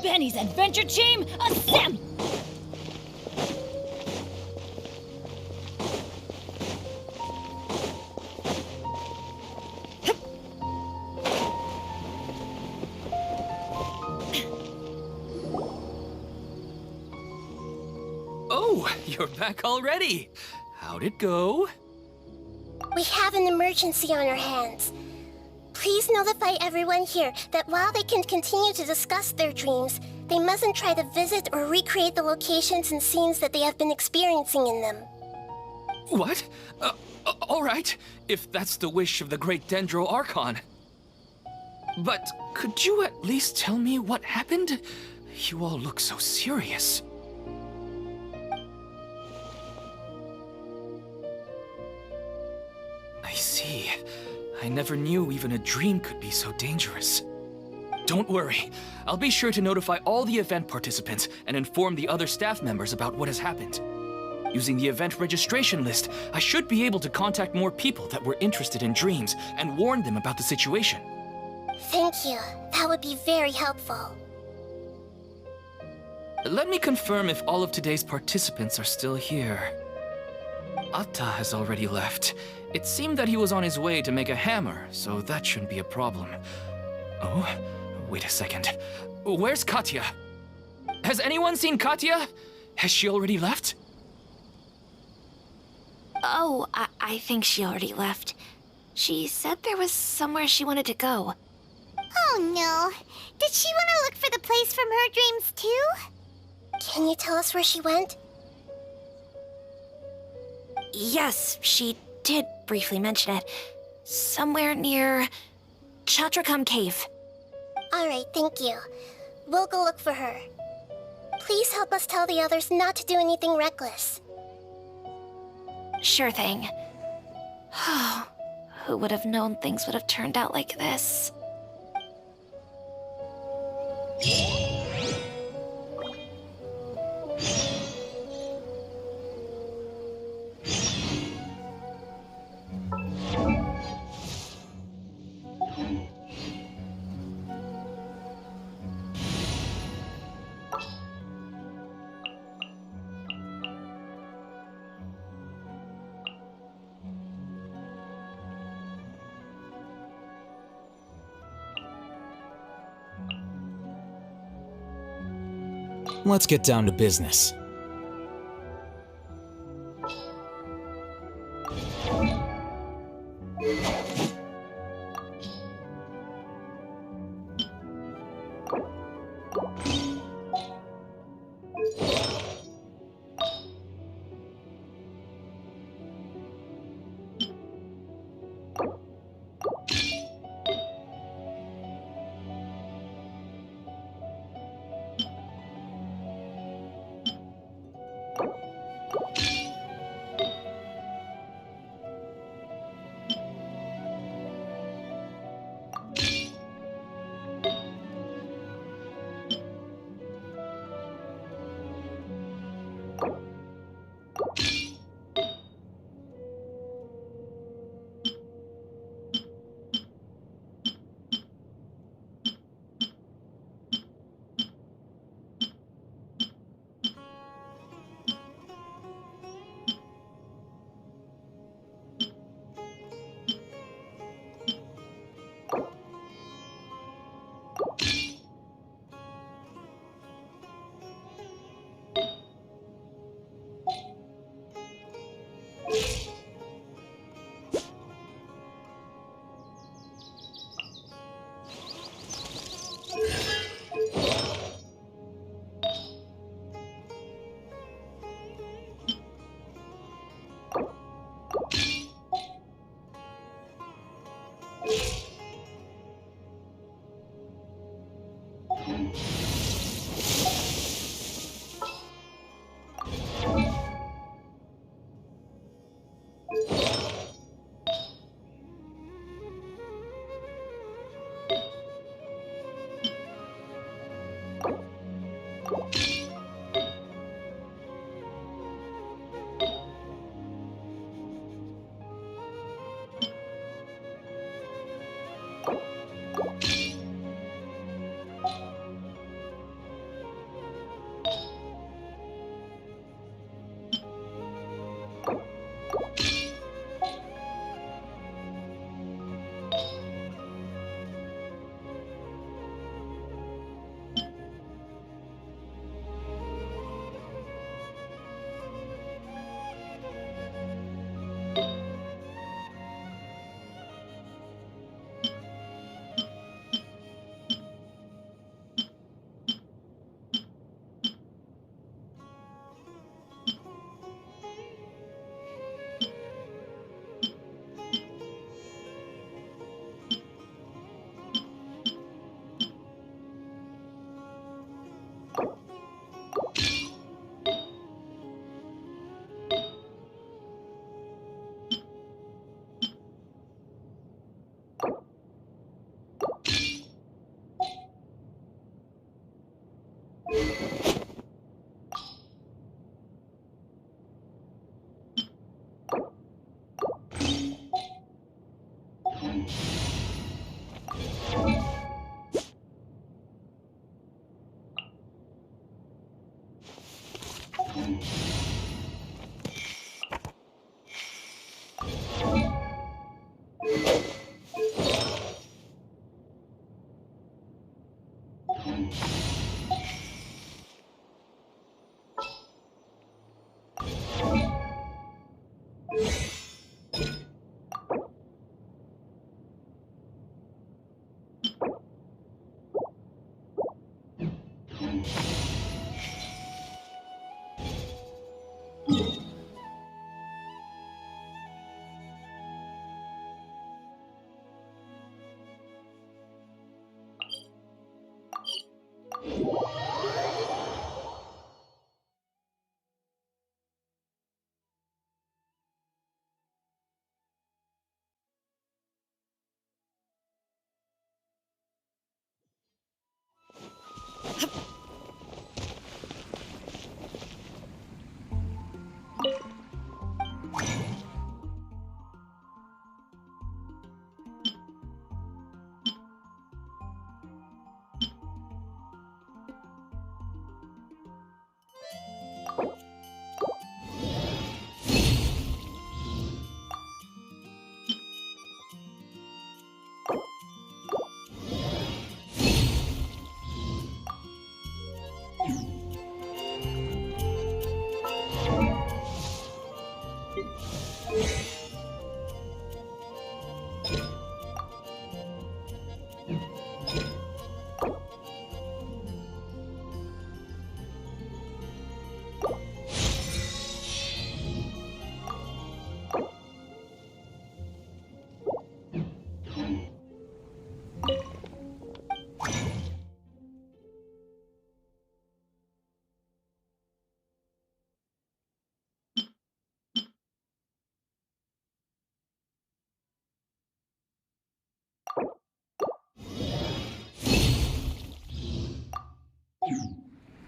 Benny's adventure team, assemble! Oh, you're back already. How'd it go? We have an emergency on our hands. Please notify everyone here that while they can continue to discuss their dreams, they mustn't try to visit or recreate the locations and scenes that they have been experiencing in them. What? All right, if that's the wish of the great Dendro Archon. But could you at least tell me what happened? You all look so serious. I see. I never knew even a dream could be so dangerous. Don't worry. I'll be sure to notify all the event participants and inform the other staff members about what has happened. Using the event registration list, I should be able to contact more people that were interested in dreams and warn them about the situation. Thank you. That would be very helpful. Let me confirm if all of today's participants are still here. Atta has already left. It seemed that he was on his way to make a hammer, so that shouldn't be a problem. Oh, wait a second. Where's Katya? Has anyone seen Katya? Has she already left? Oh, I think she already left. She said there was somewhere she wanted to go. Oh no. Did she want to look for the place from her dreams too? Can you tell us where she went? Yes, she did briefly mention it. Somewhere near Chatrakam Cave. Alright, thank you. We'll go look for her. Please help us tell the others not to do anything reckless. Sure thing. Who would have known things would have turned out like this? Let's get down to business.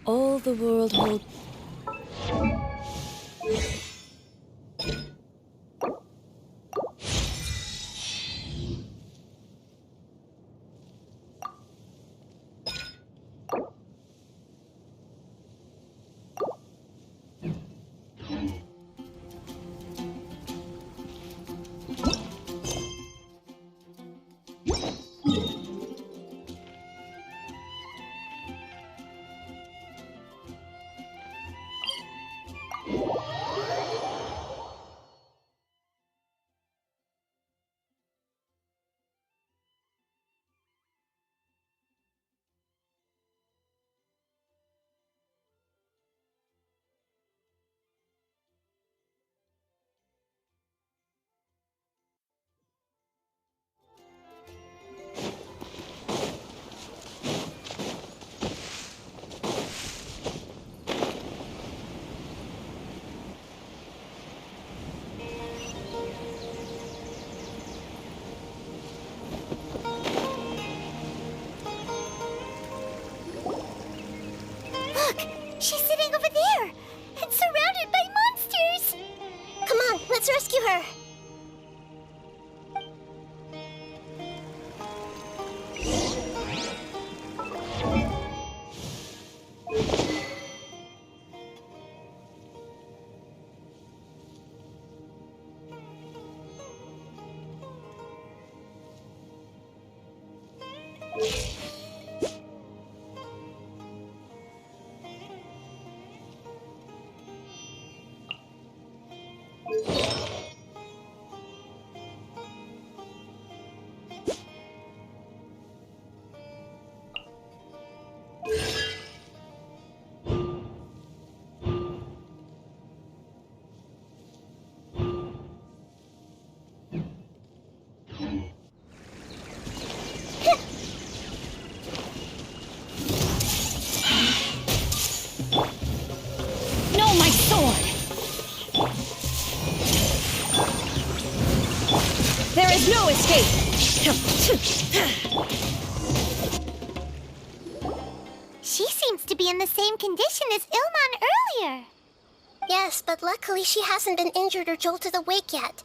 All the world holds. She's sitting over there and surrounded by monsters! Come on, let's rescue her. She seems to be in the same condition as Ilman earlier. Yes, but luckily she hasn't been injured or jolted awake yet.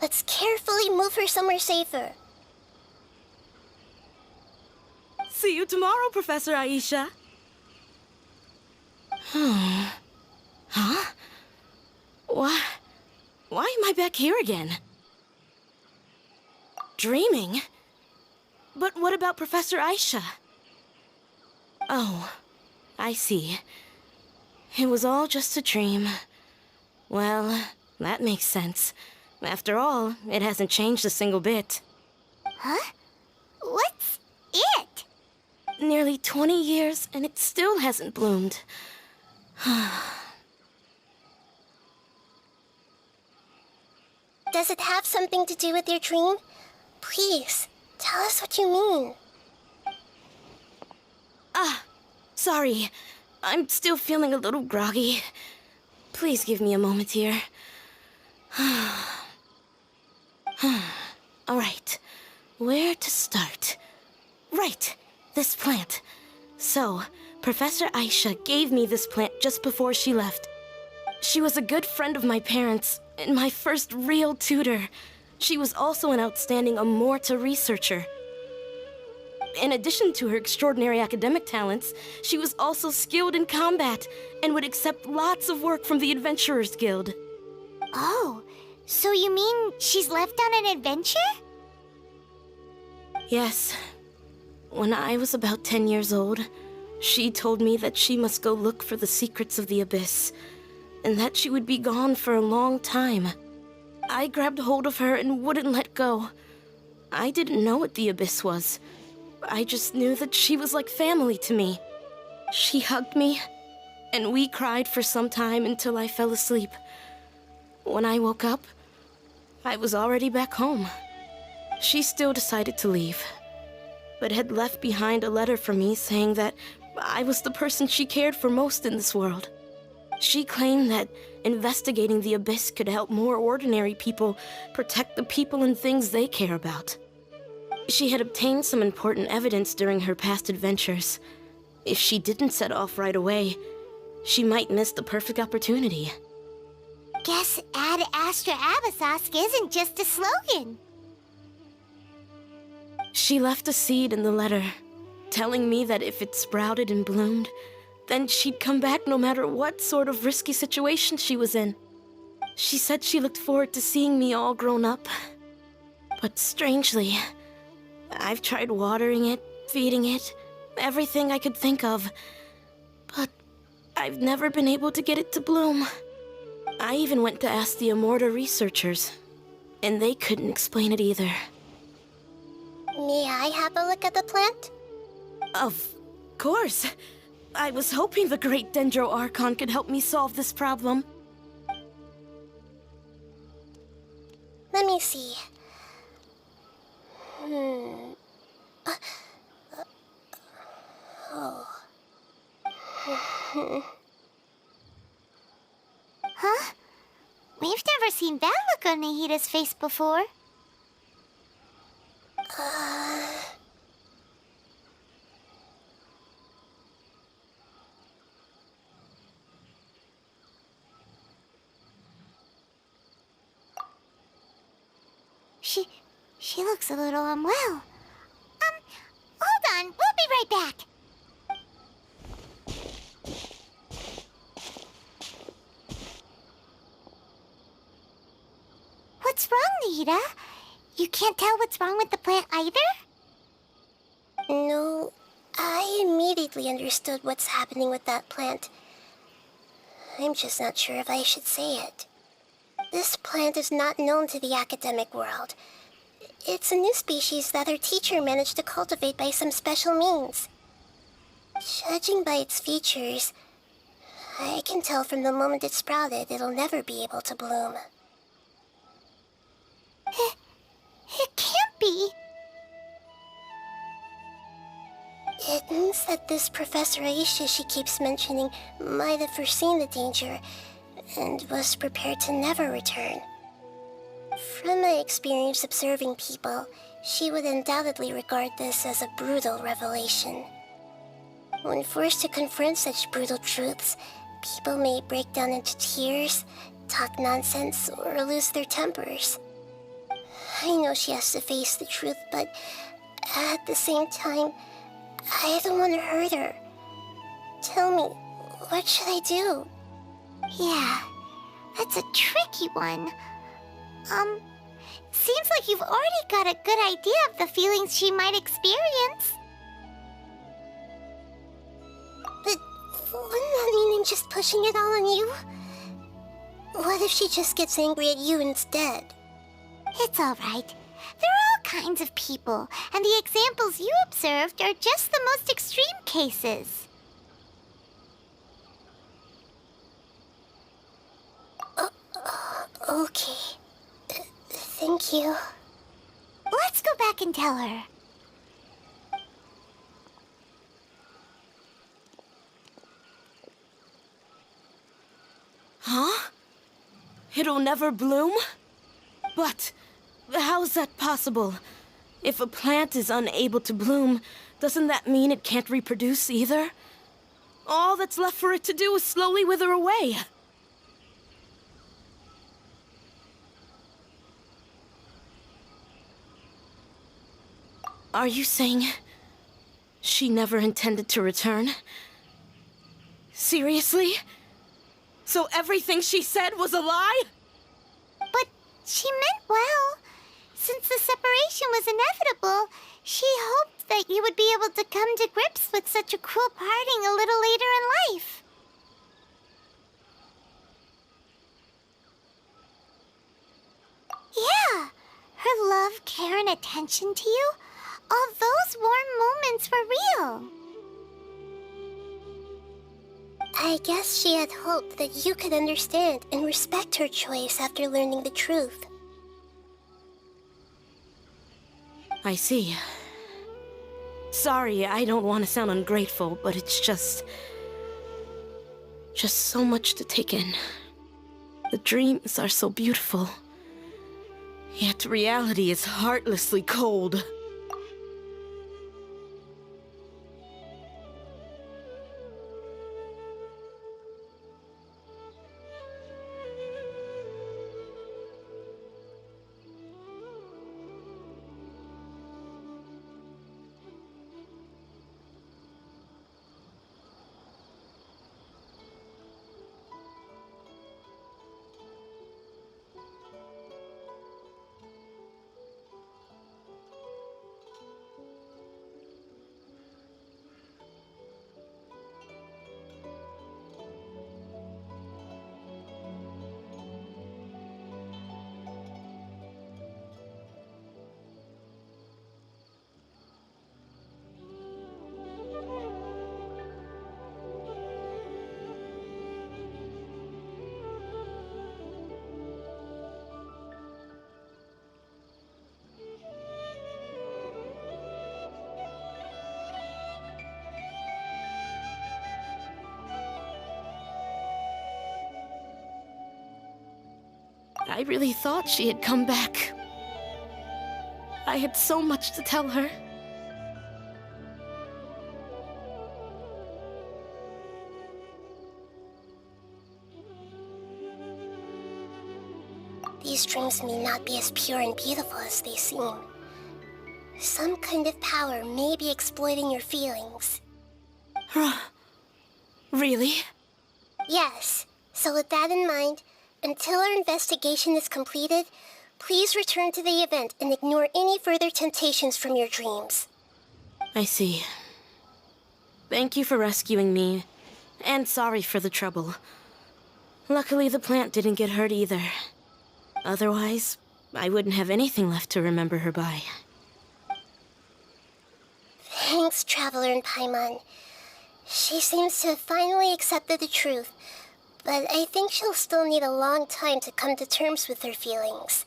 Let's carefully move her somewhere safer. See you tomorrow, Professor Aisha. Huh? Why am I back here again? Dreaming? But what about Professor Aisha? Oh, I see. It was all just a dream. Well, that makes sense. After all, it hasn't changed a single bit. Huh? What's it? Nearly 20 years, and it still hasn't bloomed. Does it have something to do with your dream? Please, tell us what you mean. Sorry. I'm still feeling a little groggy. Please give me a moment here. All right. Where to start? Right. This plant. So, Professor Aisha gave me this plant just before she left. She was a good friend of my parents, and my first real tutor. She was also an outstanding Amorta researcher. In addition to her extraordinary academic talents, she was also skilled in combat and would accept lots of work from the Adventurers Guild. Oh, so you mean she's left on an adventure? Yes. When I was about 10 years old, she told me that she must go look for the secrets of the Abyss, and that she would be gone for a long time. I grabbed hold of her and wouldn't let go. I didn't know what the Abyss was. I just knew that she was like family to me. She hugged me, and we cried for some time until I fell asleep. When I woke up, I was already back home. She still decided to leave, but had left behind a letter for me saying that I was the person she cared for most in this world. She claimed that investigating the Abyss could help more ordinary people protect the people and things they care about. She had obtained some important evidence during her past adventures. If she didn't set off right away, she might miss the perfect opportunity. Guess Ad Astra Abyssosque isn't just a slogan. She left a seed in the letter, telling me that if it sprouted and bloomed, then she'd come back no matter what sort of risky situation she was in. She said she looked forward to seeing me all grown up. But strangely, I've tried watering it, feeding it, everything I could think of. But I've never been able to get it to bloom. I even went to ask the Amorta researchers, and they couldn't explain it either. May I have a look at the plant? Of course. I was hoping the great Dendro Archon could help me solve this problem. Let me see. Huh? We've never seen that look on Nahida's face before. She looks a little unwell. Hold on, we'll be right back. What's wrong, Nahida? You can't tell what's wrong with the plant either? No, I immediately understood what's happening with that plant. I'm just not sure if I should say it. This plant is not known to the academic world. It's a new species that our teacher managed to cultivate by some special means. Judging by its features, I can tell from the moment it sprouted it'll never be able to bloom. It can't be. It means that this Professor Aisha she keeps mentioning might have foreseen the danger and was prepared to never return. From my experience observing people, she would undoubtedly regard this as a brutal revelation. When forced to confront such brutal truths, people may break down into tears, talk nonsense, or lose their tempers. I know she has to face the truth, but at the same time, I don't want to hurt her. Tell me, what should I do? Yeah, that's a tricky one. Seems like you've already got a good idea of the feelings she might experience. But wouldn't that mean I'm just pushing it all on you? What if she just gets angry at you instead? It's alright. There are all kinds of people, and the examples you observed are just the most extreme cases. Okay. Thank you. Let's go back and tell her. Huh? It'll never bloom? But how's that possible? If a plant is unable to bloom, doesn't that mean it can't reproduce either? All that's left for it to do is slowly wither away. Are you saying she never intended to return? Seriously? So everything she said was a lie? But she meant well. Since the separation was inevitable, she hoped that you would be able to come to grips with such a cruel parting a little later in life. Yeah, her love, care, and attention to you, all those warm moments were real. I guess she had hoped that you could understand and respect her choice after learning the truth. I see. Sorry, I don't want to sound ungrateful, but it's just so much to take in. The dreams are so beautiful, yet reality is heartlessly cold. I really thought she had come back. I had so much to tell her. These dreams may not be as pure and beautiful as they seem. Some kind of power may be exploiting your feelings. Really? Yes. So with that in mind, until our investigation is completed, please return to the event and ignore any further temptations from your dreams. I see. Thank you for rescuing me, and sorry for the trouble. Luckily, the plant didn't get hurt either. Otherwise, I wouldn't have anything left to remember her by. Thanks, Traveler and Paimon. She seems to have finally accepted the truth, but I think she'll still need a long time to come to terms with her feelings.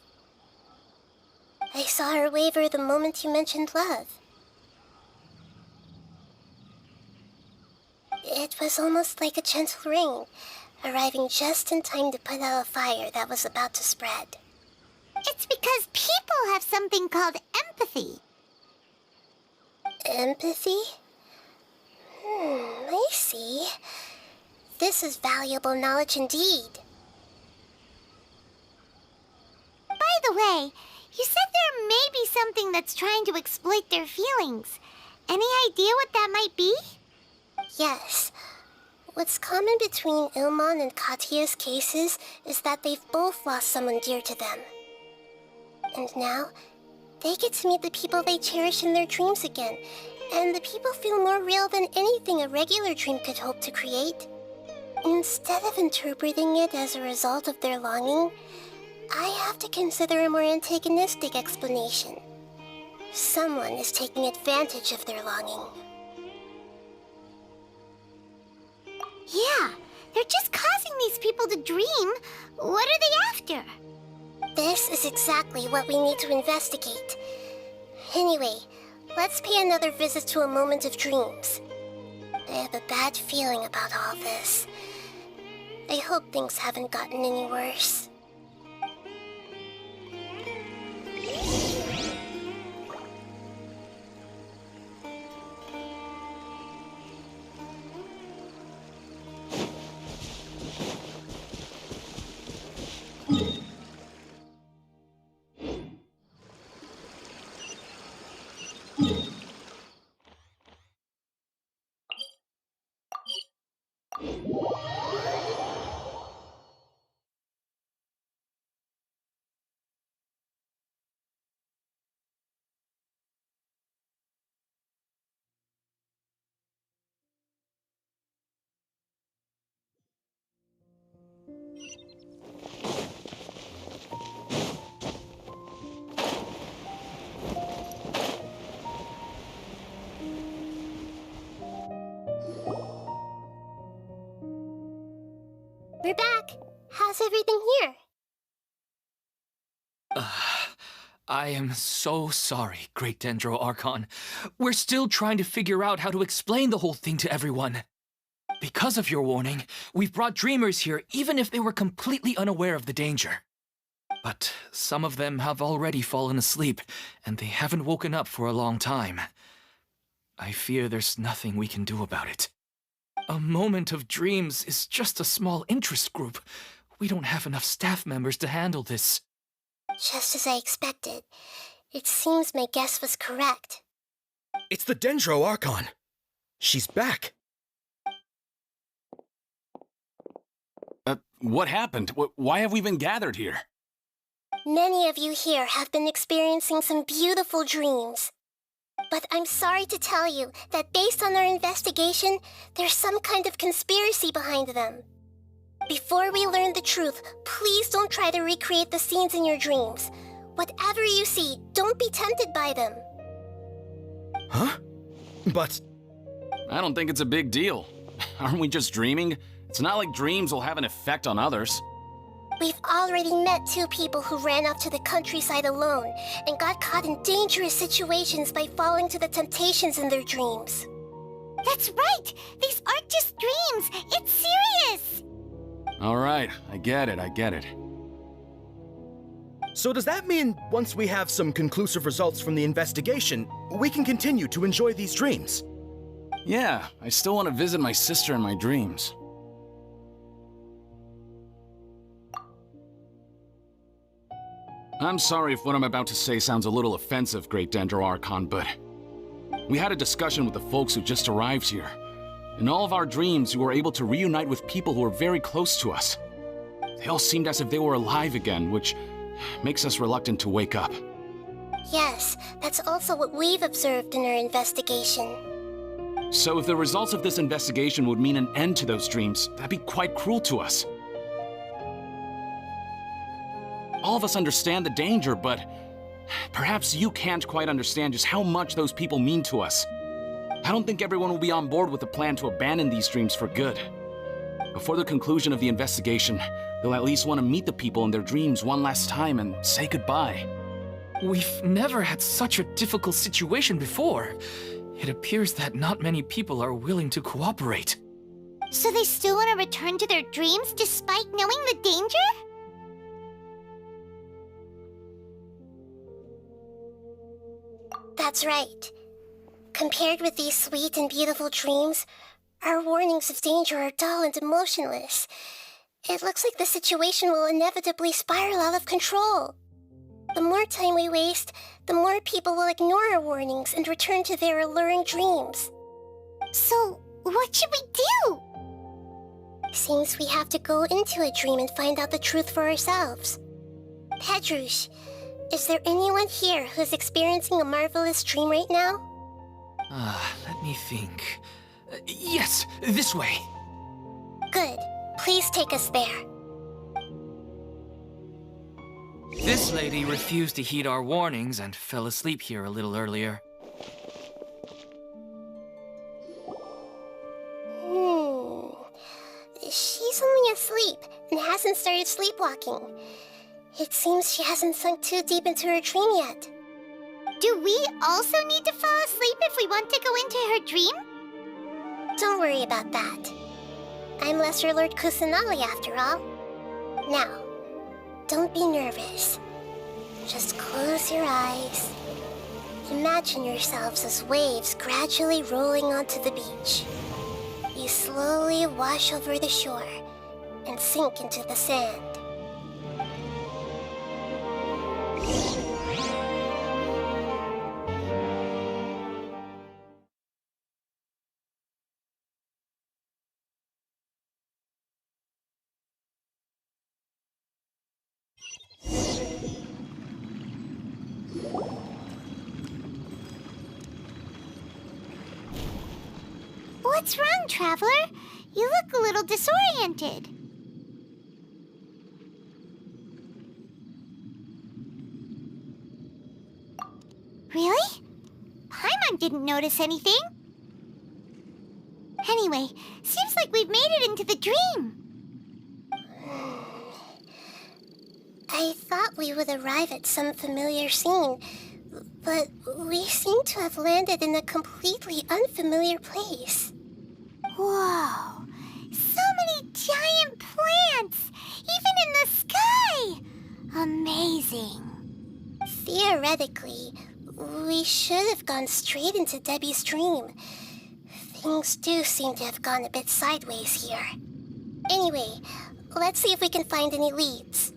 I saw her waver the moment you mentioned love. It was almost like a gentle rain, arriving just in time to put out a fire that was about to spread. It's because people have something called empathy. empathy. Empathy? I see. This is valuable knowledge indeed. By the way, you said there may be something that's trying to exploit their feelings. Any idea what that might be? Yes. What's common between Ilmon and Katya's cases is that they've both lost someone dear to them. And now, they get to meet the people they cherish in their dreams again, and the people feel more real than anything a regular dream could hope to create. Instead of interpreting it as a result of their longing, I have to consider a more antagonistic explanation. Someone is taking advantage of their longing. Yeah, they're just causing these people to dream. What are they after? This is exactly what we need to investigate. Anyway, let's pay another visit to a moment of dreams. I have a bad feeling about all this. I hope things haven't gotten any worse. We're back. How's everything here? I am so sorry, Great Dendro Archon. We're still trying to figure out how to explain the whole thing to everyone. Because of your warning, we've brought dreamers here even if they were completely unaware of the danger. But some of them have already fallen asleep, and they haven't woken up for a long time. I fear there's nothing we can do about it. A moment of dreams is just a small interest group. We don't have enough staff members to handle this. Just as I expected. It seems my guess was correct. It's the Dendro Archon. She's back. What happened? Why have we been gathered here? Many of you here have been experiencing some beautiful dreams. But I'm sorry to tell you that based on our investigation, there's some kind of conspiracy behind them. Before we learn the truth, please don't try to recreate the scenes in your dreams. Whatever you see, don't be tempted by them. Huh? But... I don't think it's a big deal. Aren't we just dreaming? It's not like dreams will have an effect on others. We've already met 2 people who ran off to the countryside alone and got caught in dangerous situations by falling to the temptations in their dreams. That's right! These aren't just dreams! It's serious! Alright, I get it. so does that mean once we have some conclusive results from the investigation, we can continue to enjoy these dreams? Yeah, I still want to visit my sister in my dreams. I'm sorry if what I'm about to say sounds a little offensive, Great Dendro Archon, but we had a discussion with the folks who just arrived here. In all of our dreams, we were able to reunite with people who were very close to us. They all seemed as if they were alive again, which makes us reluctant to wake up. Yes, that's also what we've observed in our investigation. So if the results of this investigation would mean an end to those dreams, that'd be quite cruel to us. All of us understand the danger, but perhaps you can't quite understand just how much those people mean to us. I don't think everyone will be on board with the plan to abandon these dreams for good. Before the conclusion of the investigation, they'll at least want to meet the people in their dreams one last time and say goodbye. We've never had such a difficult situation before. It appears that not many people are willing to cooperate. So they still want to return to their dreams despite knowing the danger? That's right. Compared with these sweet and beautiful dreams, our warnings of danger are dull and emotionless. It looks like the situation will inevitably spiral out of control. The more time we waste, the more people will ignore our warnings and return to their alluring dreams. So, what should we do? Seems we have to go into a dream and find out the truth for ourselves. Pedrush, is there anyone here who's experiencing a marvelous dream right now? Let me think. Yes, this way. Good. Please take us there. This lady refused to heed our warnings and fell asleep here a little earlier. She's only asleep and hasn't started sleepwalking. It seems she hasn't sunk too deep into her dream yet. Do we also need to fall asleep if we want to go into her dream? Don't worry about that. I'm Lesser Lord Kusanali after all. Now, don't be nervous. Just close your eyes. Imagine yourselves as waves gradually rolling onto the beach. You slowly wash over the shore and sink into the sand. What's wrong, Traveler? You look a little disoriented. Really? Paimon didn't notice anything. Anyway, seems like we've made it into the dream. I thought we would arrive at some familiar scene, but we seem to have landed in a completely unfamiliar place. Whoa! So many giant plants! Even in the sky! Amazing. Theoretically, we should have gone straight into Debbie's dream. Things do seem to have gone a bit sideways here. Anyway, let's see if we can find any leads.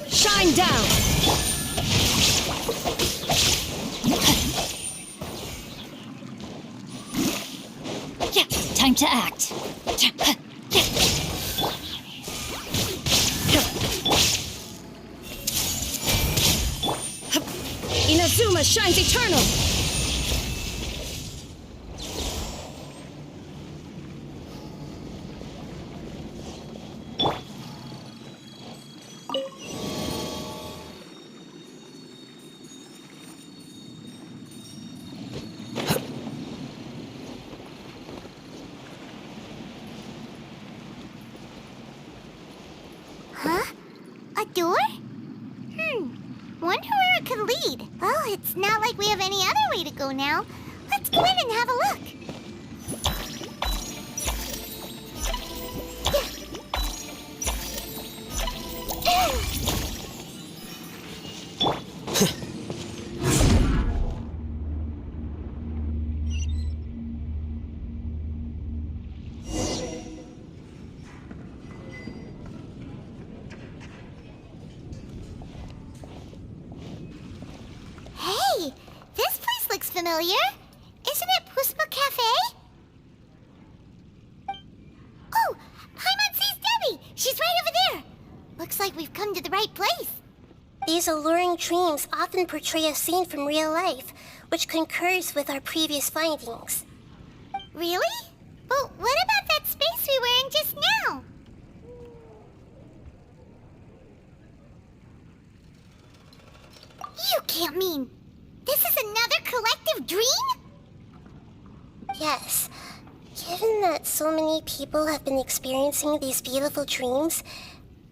Shine down! Yeah, time to act. Inazuma shines eternal! Huh? A door? Wonder where it could lead. Well, it's not like we have any other way to go now. Let's go in and have a look. Hey, this place looks familiar. Isn't it Puspa Cafe? Oh, Paimon sees Debbie. She's right over there. Looks like we've come to the right place. These alluring dreams often portray a scene from real life, which concurs with our previous findings. Really? But what about that space we were in just now? You can't mean this is another collective dream? Yes. Given that so many people have been experiencing these beautiful dreams,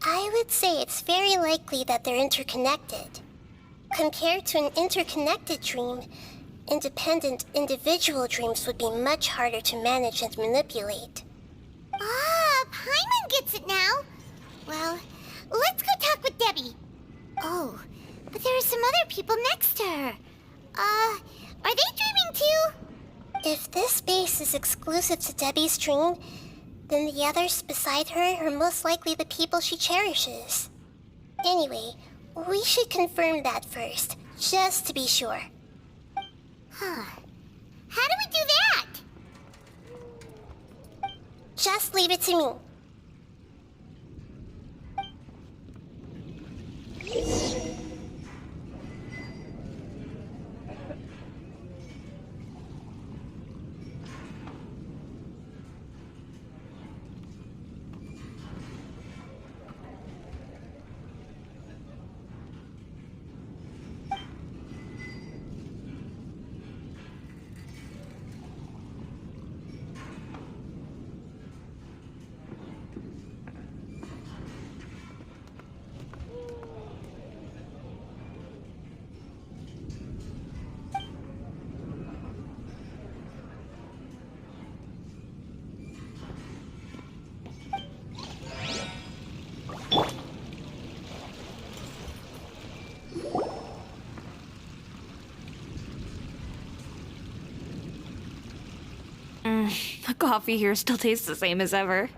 I would say it's very likely that they're interconnected. Compared to an interconnected dream, independent individual dreams would be much harder to manage and manipulate. Ah, Paimon gets it now. Well, let's go talk with Debbie. Oh, but there are some other people next to her. Are they dreaming too? If this space is exclusive to Debbie's dream, then the others beside her are most likely the people she cherishes. Anyway, we should confirm that first, just to be sure. Huh. How do we do that? Just leave it to me. The coffee here still tastes the same as ever.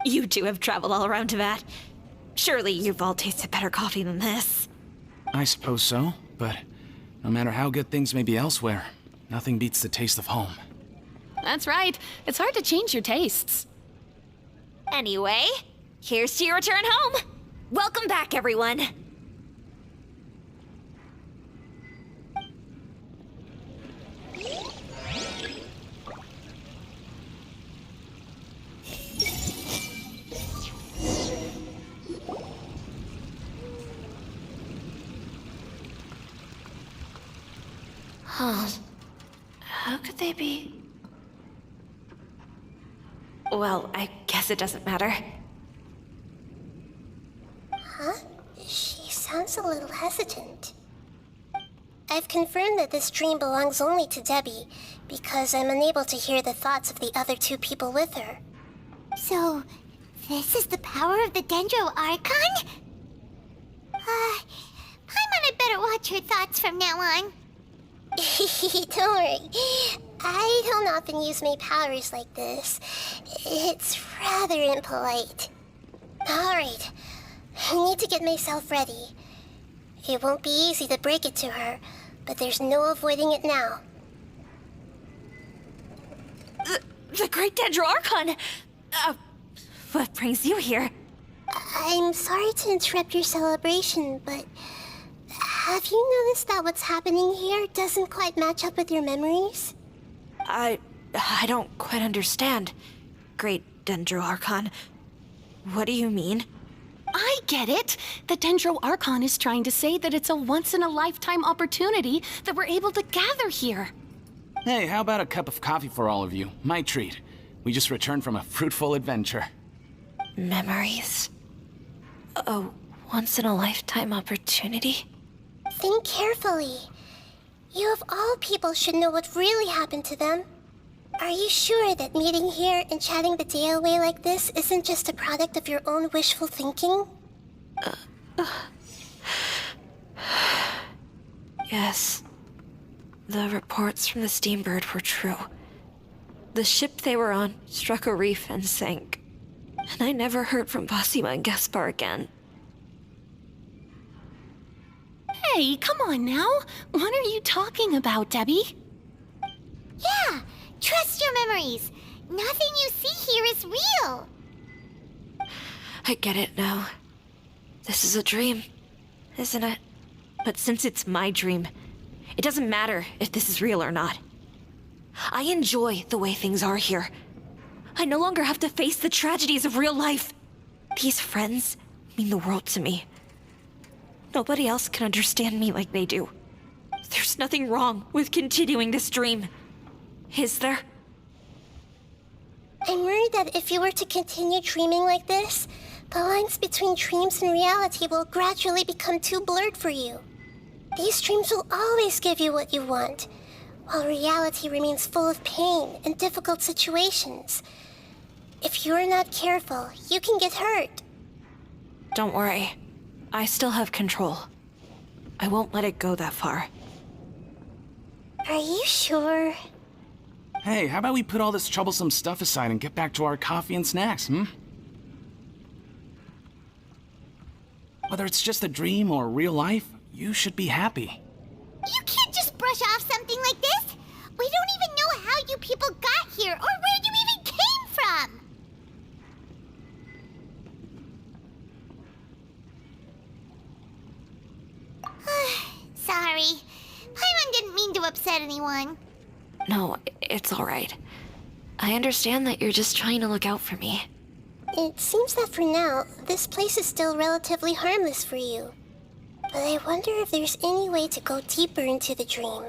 You two have traveled all around Teyvat. Surely you've all tasted better coffee than this. I suppose so, but no matter how good things may be elsewhere, nothing beats the taste of home. That's right. It's hard to change your tastes. Anyway, here's to your return home. Welcome back, everyone. Huh. How could they be? Well, I guess it doesn't matter. Huh? She sounds a little hesitant. I've confirmed that this dream belongs only to Debbie, because I'm unable to hear the thoughts of the other two people with her. So, this is the power of the Dendro Archon? Paimon had better watch her thoughts from now on. Don't worry. I don't often use my powers like this. It's rather impolite. Alright, I need to get myself ready. It won't be easy to break it to her, but there's no avoiding it now. The Great Dendro Archon! What brings you here? I'm sorry to interrupt your celebration, but have you noticed that what's happening here doesn't quite match up with your memories? I don't quite understand. Great Dendro Archon. What do you mean? I get it. The Dendro Archon is trying to say that it's a once-in-a-lifetime opportunity that we're able to gather here. Hey, how about a cup of coffee for all of you? My treat. We just returned from a fruitful adventure. Memories. A once-in-a-lifetime opportunity? Think carefully. You of all people should know what really happened to them. Are you sure that meeting here and chatting the day away like this isn't just a product of your own wishful thinking? Yes. The reports from the Steambird were true. The ship they were on struck a reef and sank. And I never heard from Basima and Gaspar again. Hey, come on now. What are you talking about, Debbie? Yeah, trust your memories. Nothing you see here is real. I get it now. This is a dream, isn't it? But since it's my dream, It doesn't matter if this is real or not. I enjoy the way things are here. I no longer have to face the tragedies of real life. These friends mean the world to me. Nobody else can understand me like they do. There's nothing wrong with continuing this dream. Is there? I'm worried that if you were to continue dreaming like this, the lines between dreams and reality will gradually become too blurred for you. These dreams will always give you what you want, while reality remains full of pain and difficult situations. If you're not careful, you can get hurt. Don't worry. I still have control. I won't let it go that far. Are you sure? Hey, how about we put all this troublesome stuff aside and get back to our coffee and snacks, Whether it's just a dream or real life, you should be happy. You can't just brush off something like this. We don't even know how you people got here or where you even came from. Sorry. Paimon didn't mean to upset anyone. No, it's alright. I understand that you're just trying to look out for me. It seems that for now, this place is still relatively harmless for you. But I wonder if there's any way to go deeper into the dream.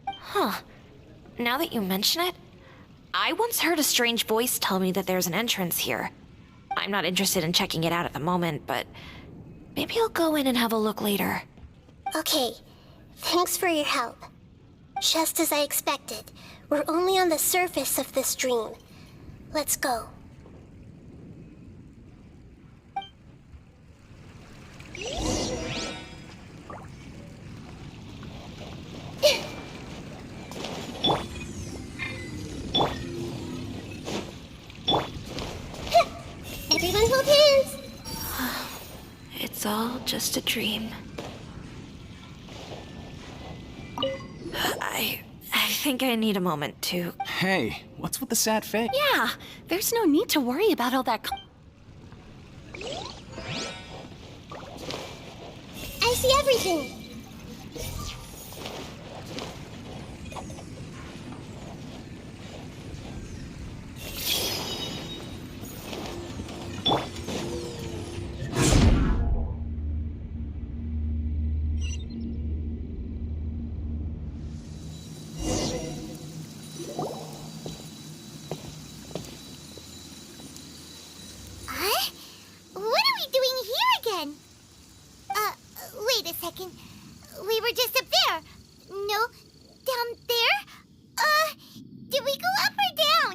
Huh. Now that you mention it, I once heard a strange voice tell me that there's an entrance here. I'm not interested in checking it out at the moment, but maybe I'll go in and have a look later. Okay, thanks for your help. Just as I expected, we're only on the surface of this dream. Let's go. Everyone hold hands! It's all just a dream. I think I need a moment to... Hey, what's with the sad face? Yeah, there's no need to worry about all that. I see everything! Huh? What are we doing here again? Wait a second. We were just up there. No, down there? Did we go up or down?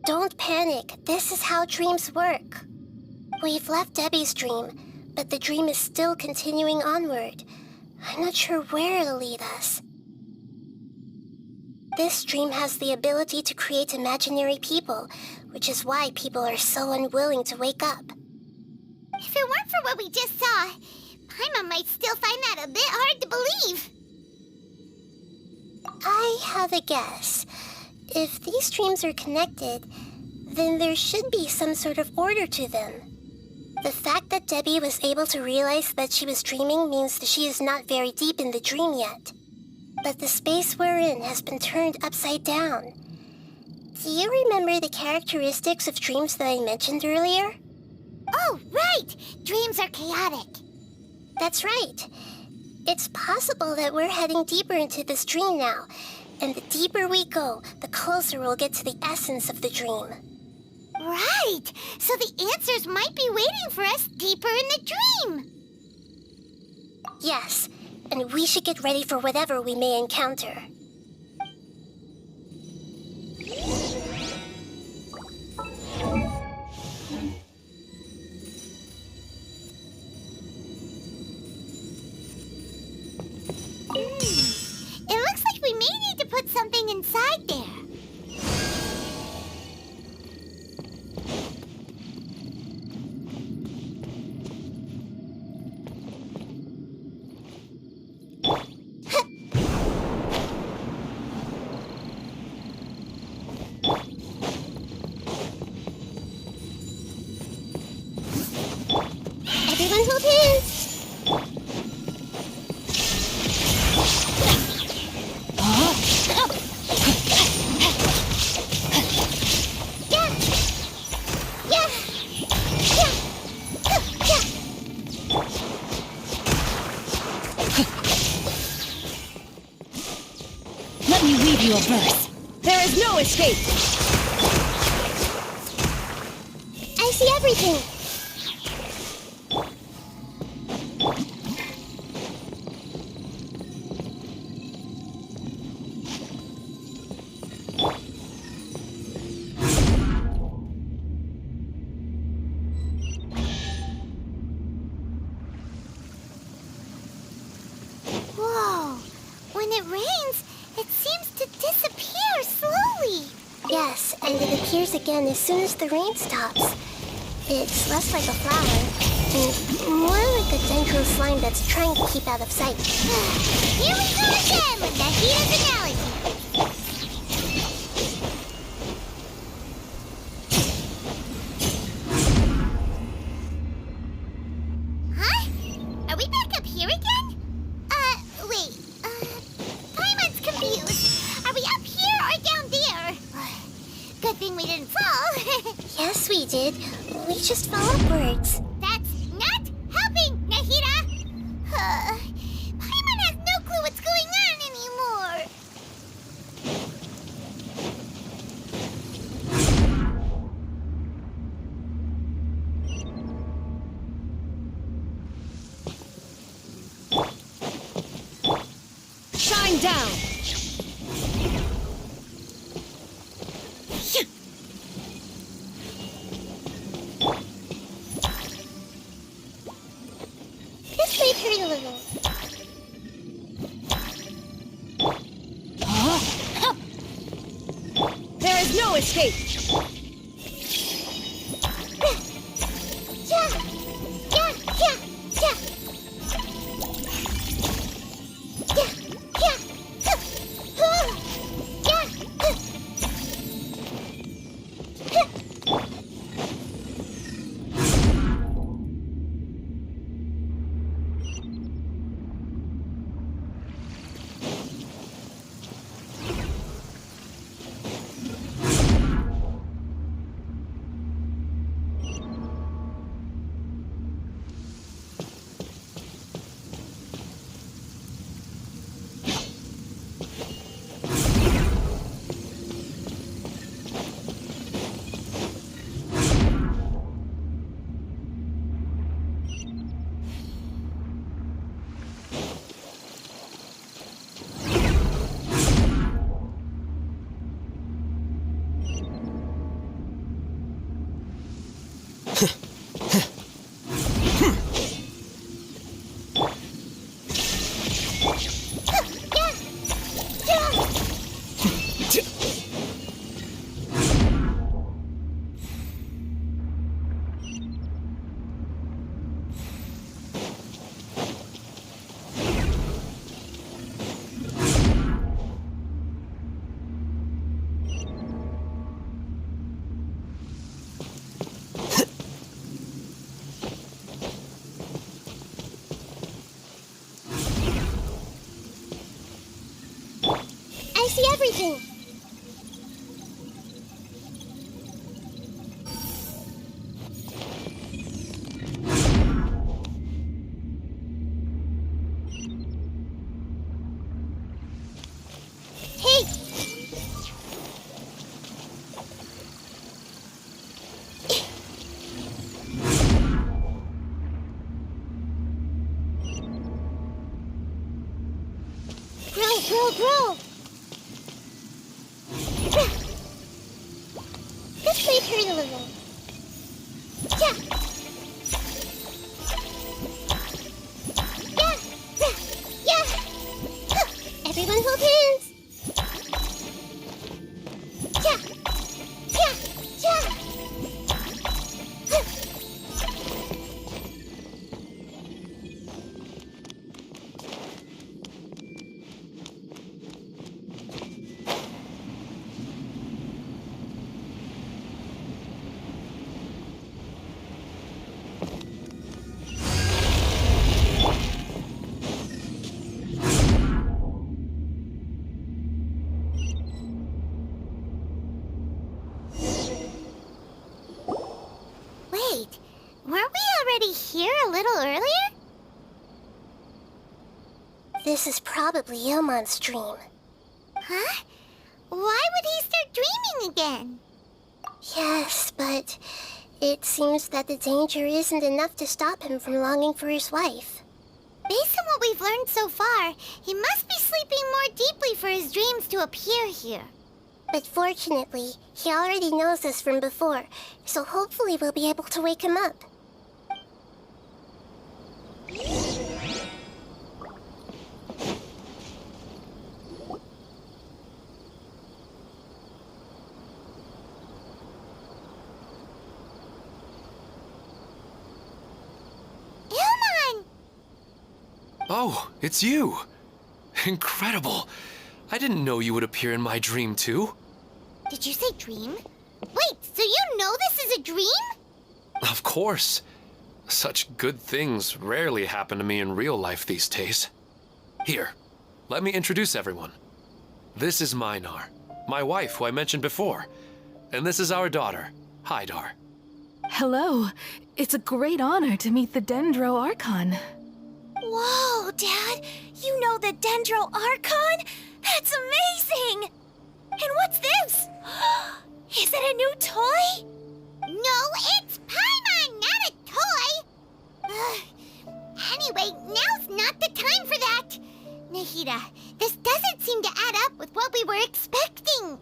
Don't panic. This is how dreams work. We've left Debbie's dream, but the dream is still continuing onward. I'm not sure where it'll lead us. This dream has the ability to create imaginary people, which is why people are so unwilling to wake up. If it weren't for what we just saw, Paimon might still find that a bit hard to believe. I have a guess. If these dreams are connected, then there should be some sort of order to them. The fact that Debbie was able to realize that she was dreaming means that she is not very deep in the dream yet. But the space we're in has been turned upside down. Do you remember the characteristics of dreams that I mentioned earlier? Oh, right! Dreams are chaotic. That's right. It's possible that we're heading deeper into this dream now, and the deeper we go, the closer we'll get to the essence of the dream. Right! So the answers might be waiting for us deeper in the dream! Yes, and we should get ready for whatever we may encounter. It looks like we may need to put something inside there. burst. There is no escape. I see everything. Whoa. When it rains, it seems to disappear slowly. Yes, and it appears again as soon as the rain stops. It's less like a flower, and more like a dendro slime that's trying to keep out of sight. Here we go again with Nahida's analogy. Huh? Are we back up here again? Wait. Paimon's confused. Are we up here or down there? Good thing we didn't fall. Yes, we did. We just fell upwards. That's not helping, Nahida! Paimon has no clue what's going on anymore. Shine down. This may hurt a little. There is no escape. Yeah! Yeah! Yeah! Yeah! Yeah! Yeah! I see everything. Hey! Grow! This may hurt a little. Yeah! Yeah! Everyone hold hands! Yeah! Wait, weren't we already here a little earlier? This is probably Ilmon's dream. Huh? Why would he start dreaming again? Yes, but it seems that the danger isn't enough to stop him from longing for his wife. Based on what we've learned so far, he must be sleeping more deeply for his dreams to appear here. But fortunately, he already knows us from before, so hopefully we'll be able to wake him up. Oh, it's you! Incredible! I didn't know you would appear in my dream, too. Did you say dream? Wait, so you know this is a dream? Of course. Such good things rarely happen to me in real life these days. Here, let me introduce everyone. This is Minar, my wife who I mentioned before. And this is our daughter, Hydar. Hello. It's a great honor to meet the Dendro Archon. Whoa, Dad! You know the Dendro Archon? That's amazing! And what's this? Is it a new toy? No, it's Paimon, not a toy! Anyway, now's not the time for that! Nahida, this doesn't seem to add up with what we were expecting.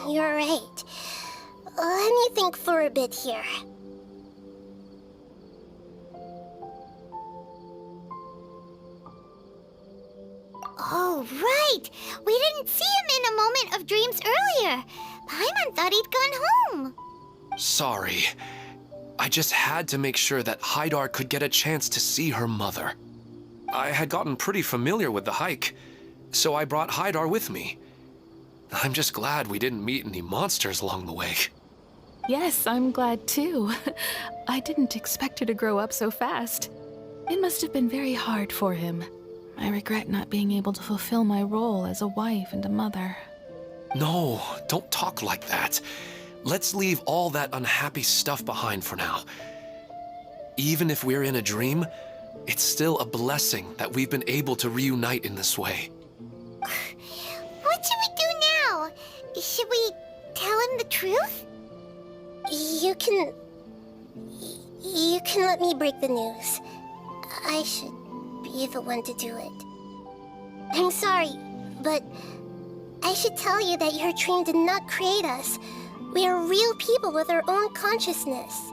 You're right. Let me think for a bit here. Oh, right! We didn't see him in a moment of dreams earlier. Paimon thought he'd gone home. Sorry. I just had to make sure that Hydar could get a chance to see her mother. I had gotten pretty familiar with the hike, so I brought Hydar with me. I'm just glad we didn't meet any monsters along the way. Yes, I'm glad too. I didn't expect her to grow up so fast. It must have been very hard for him. I regret not being able to fulfill my role as a wife and a mother. No, don't talk like that. Let's leave all that unhappy stuff behind for now. Even if we're in a dream, it's still a blessing that we've been able to reunite in this way. What should we do now? Should we tell him the truth? You can let me break the news. I should be the one to do it. I'm sorry, but I should tell you that your dream did not create us. We are real people with our own consciousness.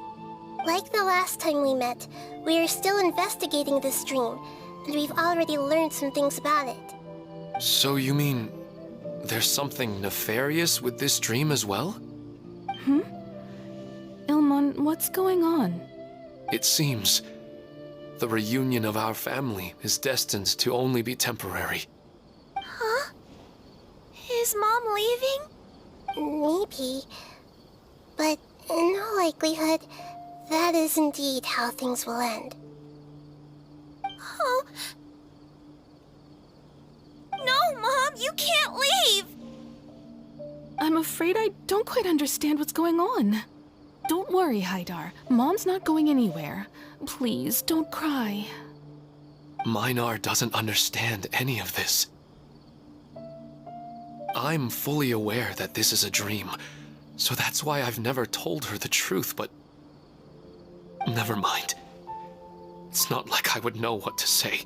Like the last time we met, we are still investigating this dream, and we've already learned some things about it. So you mean there's something nefarious with this dream as well? Ilmon, what's going on? It seems the reunion of our family is destined to only be temporary. Huh? Is Mom leaving? Maybe. But in all likelihood, that is indeed how things will end. Oh. No, Mom, you can't leave! I'm afraid I don't quite understand what's going on. Don't worry, Hydar. Mom's not going anywhere. Please, don't cry. Minar doesn't understand any of this. I'm fully aware that this is a dream, so that's why I've never told her the truth, but... Never mind. It's not like I would know what to say.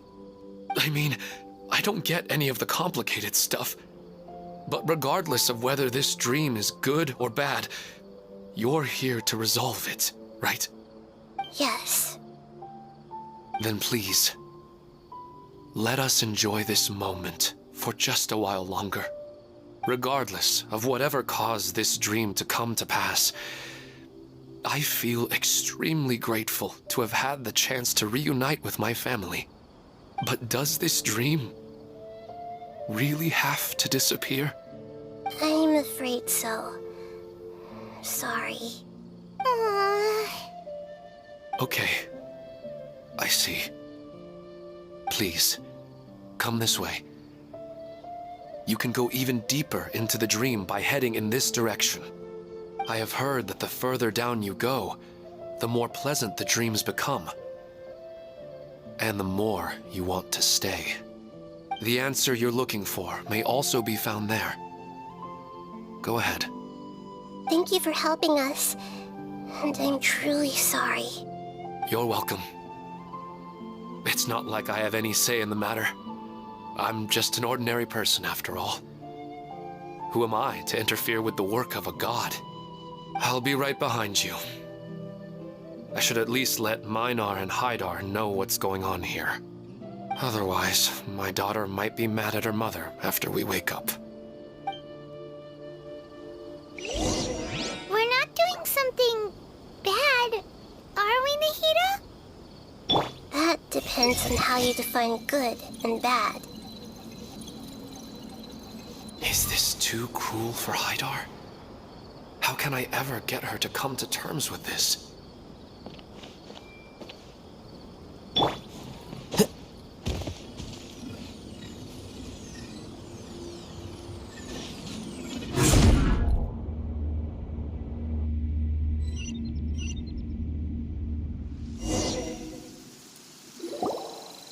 I mean, I don't get any of the complicated stuff. But regardless of whether this dream is good or bad, you're here to resolve it, right? Yes. Then please, let us enjoy this moment for just a while longer. Regardless of whatever caused this dream to come to pass, I feel extremely grateful to have had the chance to reunite with my family. But does this dream really have to disappear? I'm afraid so. Sorry. Okay. I see. Please, come this way. You can go even deeper into the dream by heading in this direction. I have heard that the further down you go, the more pleasant the dreams become. And the more you want to stay. The answer you're looking for may also be found there. Go ahead. Thank you for helping us, and I'm truly sorry. You're welcome. It's not like I have any say in the matter. I'm just an ordinary person, after all. Who am I to interfere with the work of a god? I'll be right behind you. I should at least let Minar and Haidar know what's going on here. Otherwise, my daughter might be mad at her mother after we wake up. We're not doing something bad, are we, Nahida? That depends on how you define good and bad. Is this too cruel for Haidar? How can I ever get her to come to terms with this?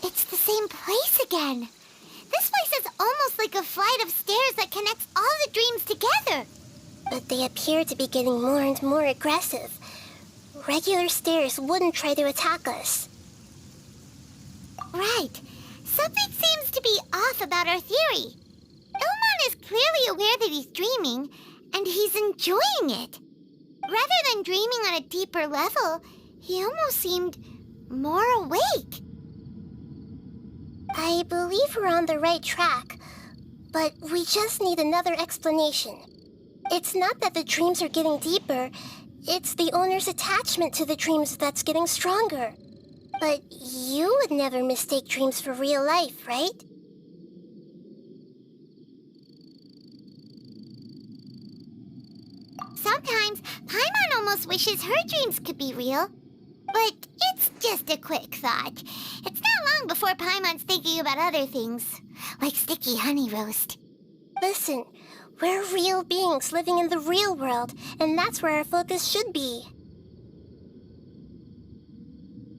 It's the same place again. This place is almost like a flight of stairs that connects all the dreams together. But they appear to be getting more and more aggressive. Regular stairs wouldn't try to attack us. Right. Something seems to be off about our theory. Ilmon is clearly aware that he's dreaming, and he's enjoying it. Rather than dreaming on a deeper level, he almost seemed more awake. I believe we're on the right track, but we just need another explanation. It's not that the dreams are getting deeper, it's the owner's attachment to the dreams that's getting stronger. But you would never mistake dreams for real life, right? Sometimes, Paimon almost wishes her dreams could be real. But it's just a quick thought. It's not long before Paimon's thinking about other things, like sticky honey roast. Listen, we're real beings living in the real world, and that's where our focus should be.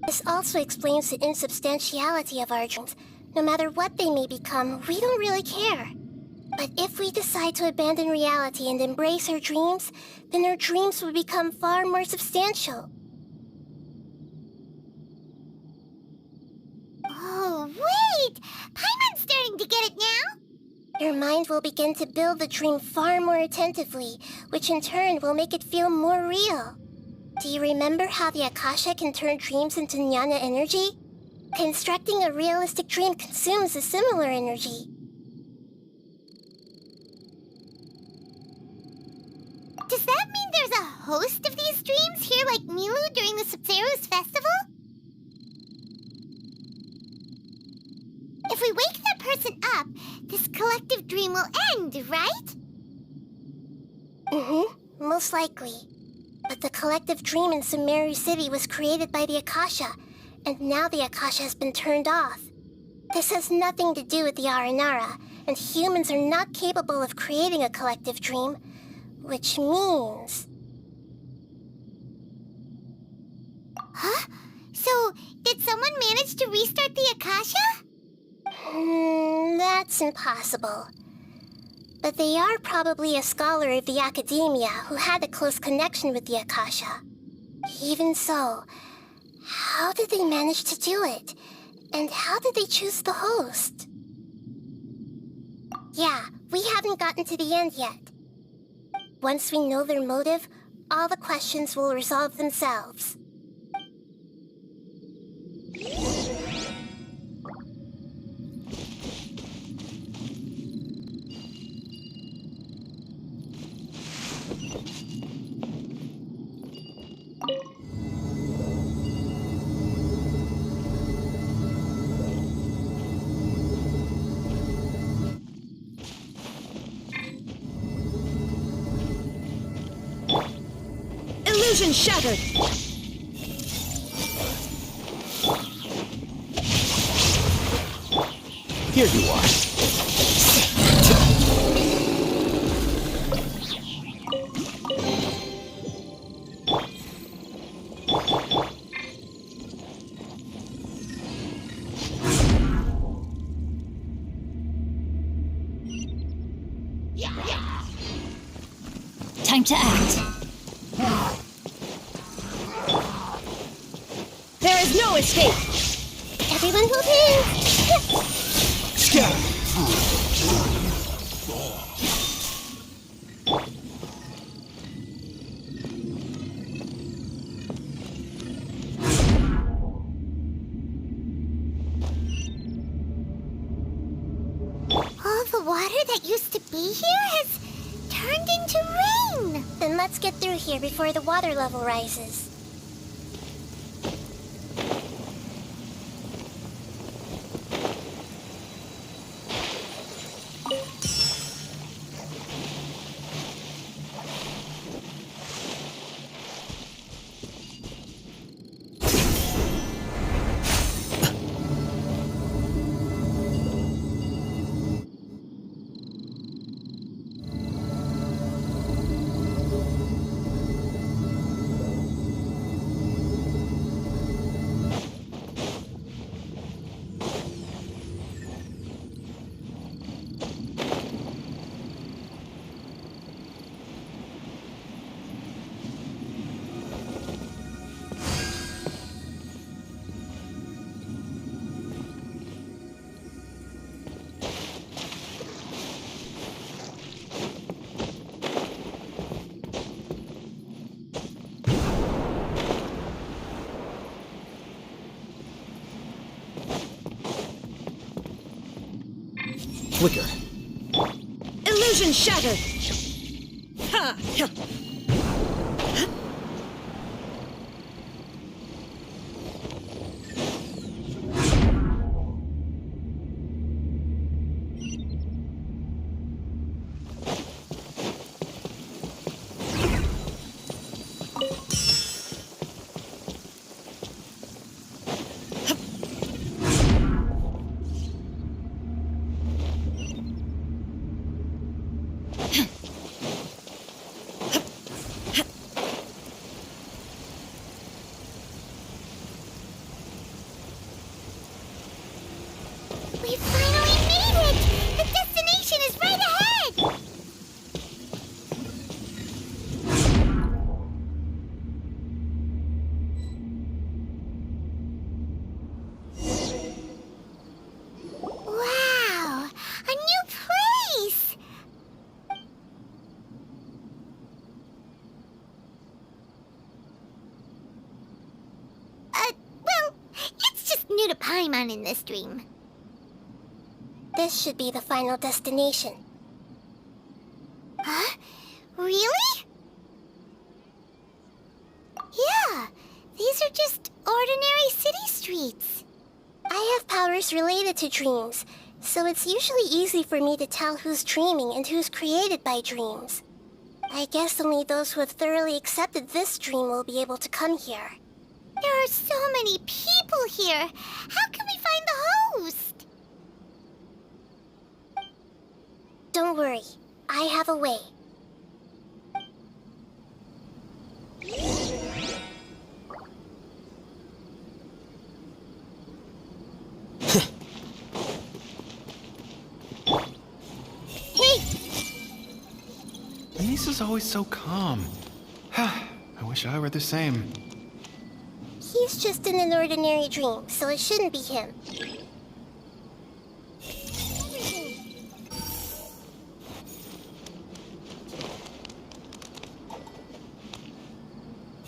This also explains the insubstantiality of our dreams. No matter what they may become, we don't really care. But if we decide to abandon reality and embrace our dreams, then our dreams will become far more substantial. Oh, wait! Paimon's starting to get it now? Your mind will begin to build the dream far more attentively, which in turn will make it feel more real. Do you remember how the Akasha can turn dreams into jnana energy? Constructing a realistic dream consumes a similar energy. Does that mean there's a host of these dreams here like Milu during the Subzerus festival? If we wake that person up, this collective dream will end, right? Mm-hmm, most likely. But the collective dream in Sumeru City was created by the Akasha, and now the Akasha has been turned off. This has nothing to do with the Aranara, and humans are not capable of creating a collective dream, which means... Huh? So, did someone manage to restart the Akasha? That's impossible. But they are probably a scholar of the academia who had a close connection with the Akasha. Even so, how did they manage to do it? And how did they choose the host? Yeah, we haven't gotten to the end yet. Once we know their motive, all the questions will resolve themselves. Illusion shattered! Here you are. time to act. There is no escape! Everyone move in! All the water that used to be here has turned into rain. Then let's get through here before the water level rises. Flicker. Illusion shattered! Ha! We finally made it! The destination is right ahead! Wow! A new place! Well, it's just new to Paimon in this dream. This should be the final destination. Huh? Really? Yeah, these are just ordinary city streets. I have powers related to dreams, so it's usually easy for me to tell who's dreaming and who's created by dreams. I guess only those who have thoroughly accepted this dream will be able to come here. There are so many people here. How can we find the host? Don't worry, I have a way. Hey! Lisa's always so calm. I wish I were the same. He's just in an ordinary dream, so it shouldn't be him.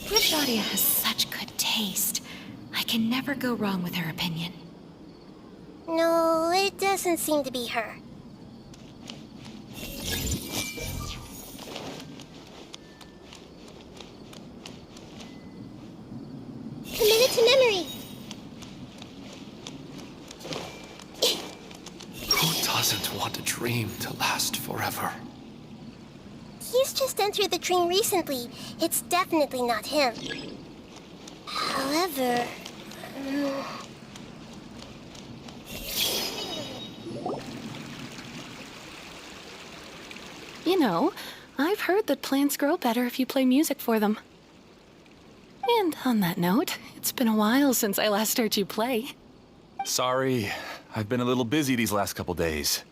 Claudia has such good taste. I can never go wrong with her opinion. No, it doesn't seem to be her. Commit it to memory. Who doesn't want a dream to last forever? He's just entered the dream recently. It's definitely not him. However... You know, I've heard that plants grow better if you play music for them. And on that note, it's been a while since I last heard you play. Sorry, I've been a little busy these last couple days.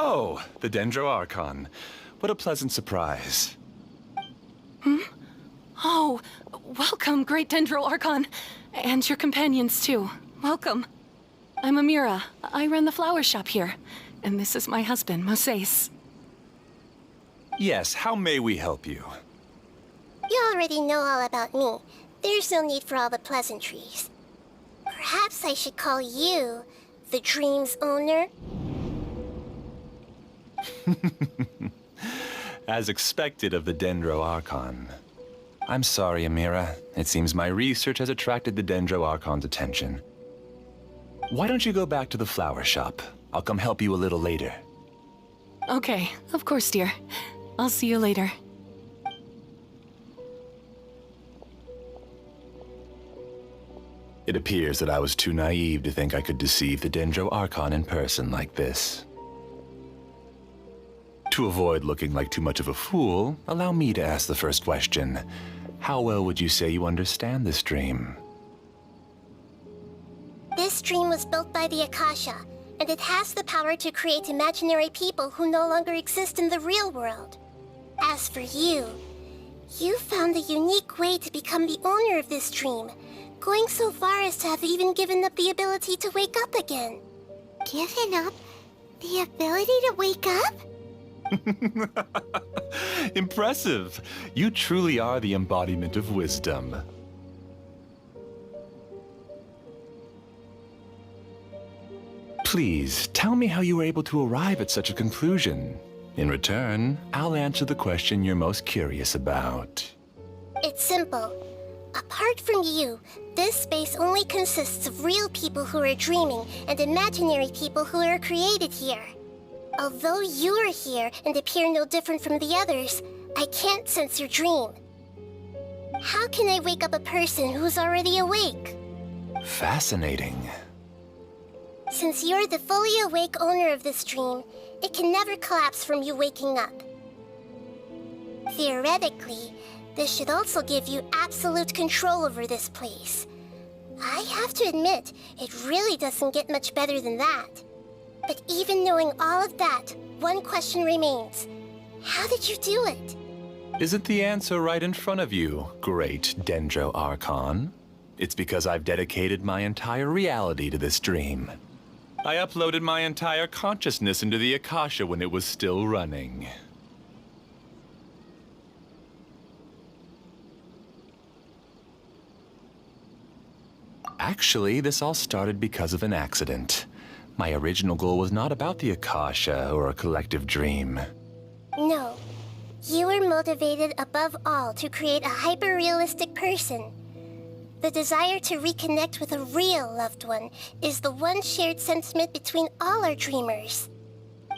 Oh, the Dendroarchon. What a pleasant surprise. Oh, welcome, Great Dendroarchon. And your companions, too. Welcome. I'm Amira. I run the flower shop here. And this is my husband, Moses. Yes, how may we help you? You already know all about me. There's no need for all the pleasantries. Perhaps I should call you the dream's owner? As expected of the Dendroarchon. I'm sorry, Amira. It seems my research has attracted the Dendroarchon's attention. Why don't you go back to the flower shop? I'll come help you a little later. Okay, of course, dear. I'll see you later. It appears that I was too naive to think I could deceive the Dendroarchon in person like this. To avoid looking like too much of a fool, allow me to ask the first question. How well would you say you understand this dream? This dream was built by the Akasha, and it has the power to create imaginary people who no longer exist in the real world. As for you, you found a unique way to become the owner of this dream, going so far as to have even given up the ability to wake up again. Given up the ability to wake up? Impressive! You truly are the embodiment of wisdom. Please, tell me how you were able to arrive at such a conclusion. In return, I'll answer the question you're most curious about. It's simple. Apart from you, this space only consists of real people who are dreaming and imaginary people who are created here. Although you are here and appear no different from the others, I can't sense your dream. How can I wake up a person who's already awake? Fascinating. Since you're the fully awake owner of this dream, it can never collapse from you waking up. Theoretically, this should also give you absolute control over this place. I have to admit, it really doesn't get much better than that. But even knowing all of that, one question remains. How did you do it? Isn't the answer right in front of you, great Dendroarchon? It's because I've dedicated my entire reality to this dream. I uploaded my entire consciousness into the Akasha when it was still running. Actually, this all started because of an accident. My original goal was not about the Akasha or a collective dream. No. You were motivated above all to create a hyper-realistic person. The desire to reconnect with a real loved one is the one shared sentiment between all our dreamers.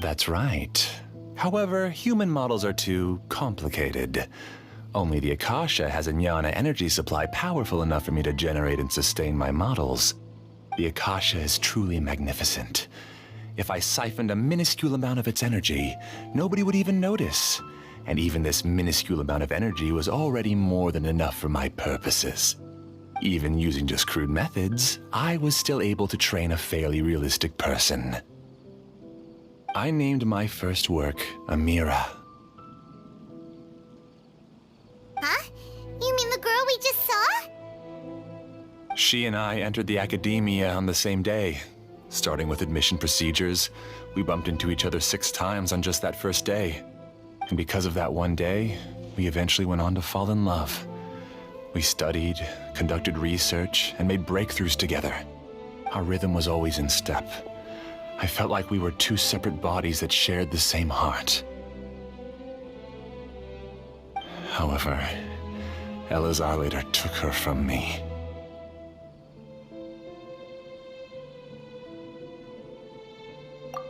That's right. However, human models are too complicated. Only the Akasha has a jnana energy supply powerful enough for me to generate and sustain my models. The Akasha is truly magnificent. If I siphoned a minuscule amount of its energy, nobody would even notice. And even this minuscule amount of energy was already more than enough for my purposes. Even using just crude methods, I was still able to train a fairly realistic person. I named my first work Amira. Huh? You mean the girl we just saw? She and I entered the academia on the same day. Starting with admission procedures, we bumped into each other 6 times on just that first day. And because of that one day, we eventually went on to fall in love. We studied, conducted research, and made breakthroughs together. Our rhythm was always in step. I felt like we were 2 separate bodies that shared the same heart. However, Elazar later took her from me.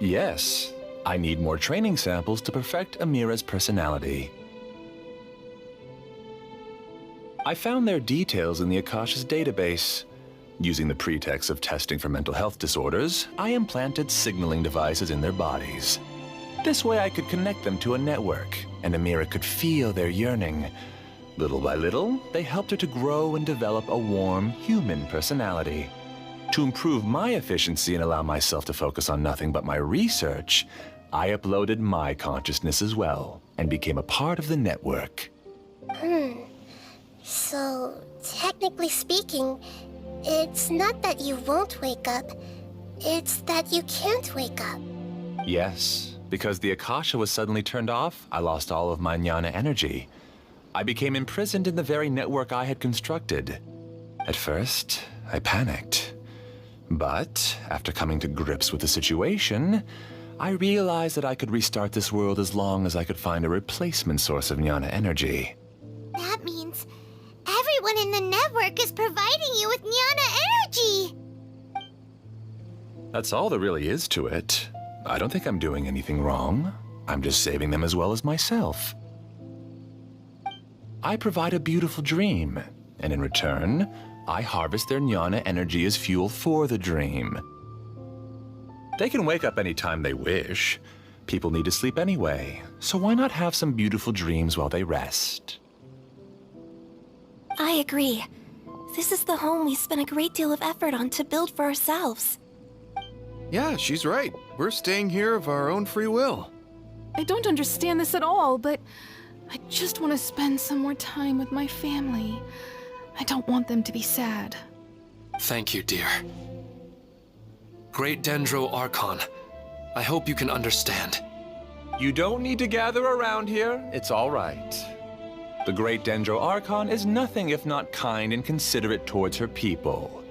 Yes, I need more training samples to perfect Amira's personality. I found their details in the Akasha's database. Using the pretext of testing for mental health disorders, I implanted signaling devices in their bodies. This way I could connect them to a network, and Amira could feel their yearning. Little by little, they helped her to grow and develop a warm, human personality. To improve my efficiency and allow myself to focus on nothing but my research, I uploaded my consciousness as well, and became a part of the network. So, technically speaking, it's not that you won't wake up, it's that you can't wake up. Yes, because the Akasha was suddenly turned off, I lost all of my jnana energy. I became imprisoned in the very network I had constructed. At first, I panicked. But, after coming to grips with the situation, I realized that I could restart this world as long as I could find a replacement source of jnana energy. That means everyone in the network is providing you with jnana energy! That's all there really is to it. I don't think I'm doing anything wrong. I'm just saving them as well as myself. I provide a beautiful dream, and in return, I harvest their jnana energy as fuel for the dream. They can wake up any time they wish. People need to sleep anyway, so why not have some beautiful dreams while they rest? I agree. This is the home we spent a great deal of effort on to build for ourselves. Yeah, she's right. We're staying here of our own free will. I don't understand this at all, but I just want to spend some more time with my family. I don't want them to be sad. Thank you, dear. Great Dendro Archon, I hope you can understand. You don't need to gather around here. It's all right. The Great Dendro Archon is nothing if not kind and considerate towards her people.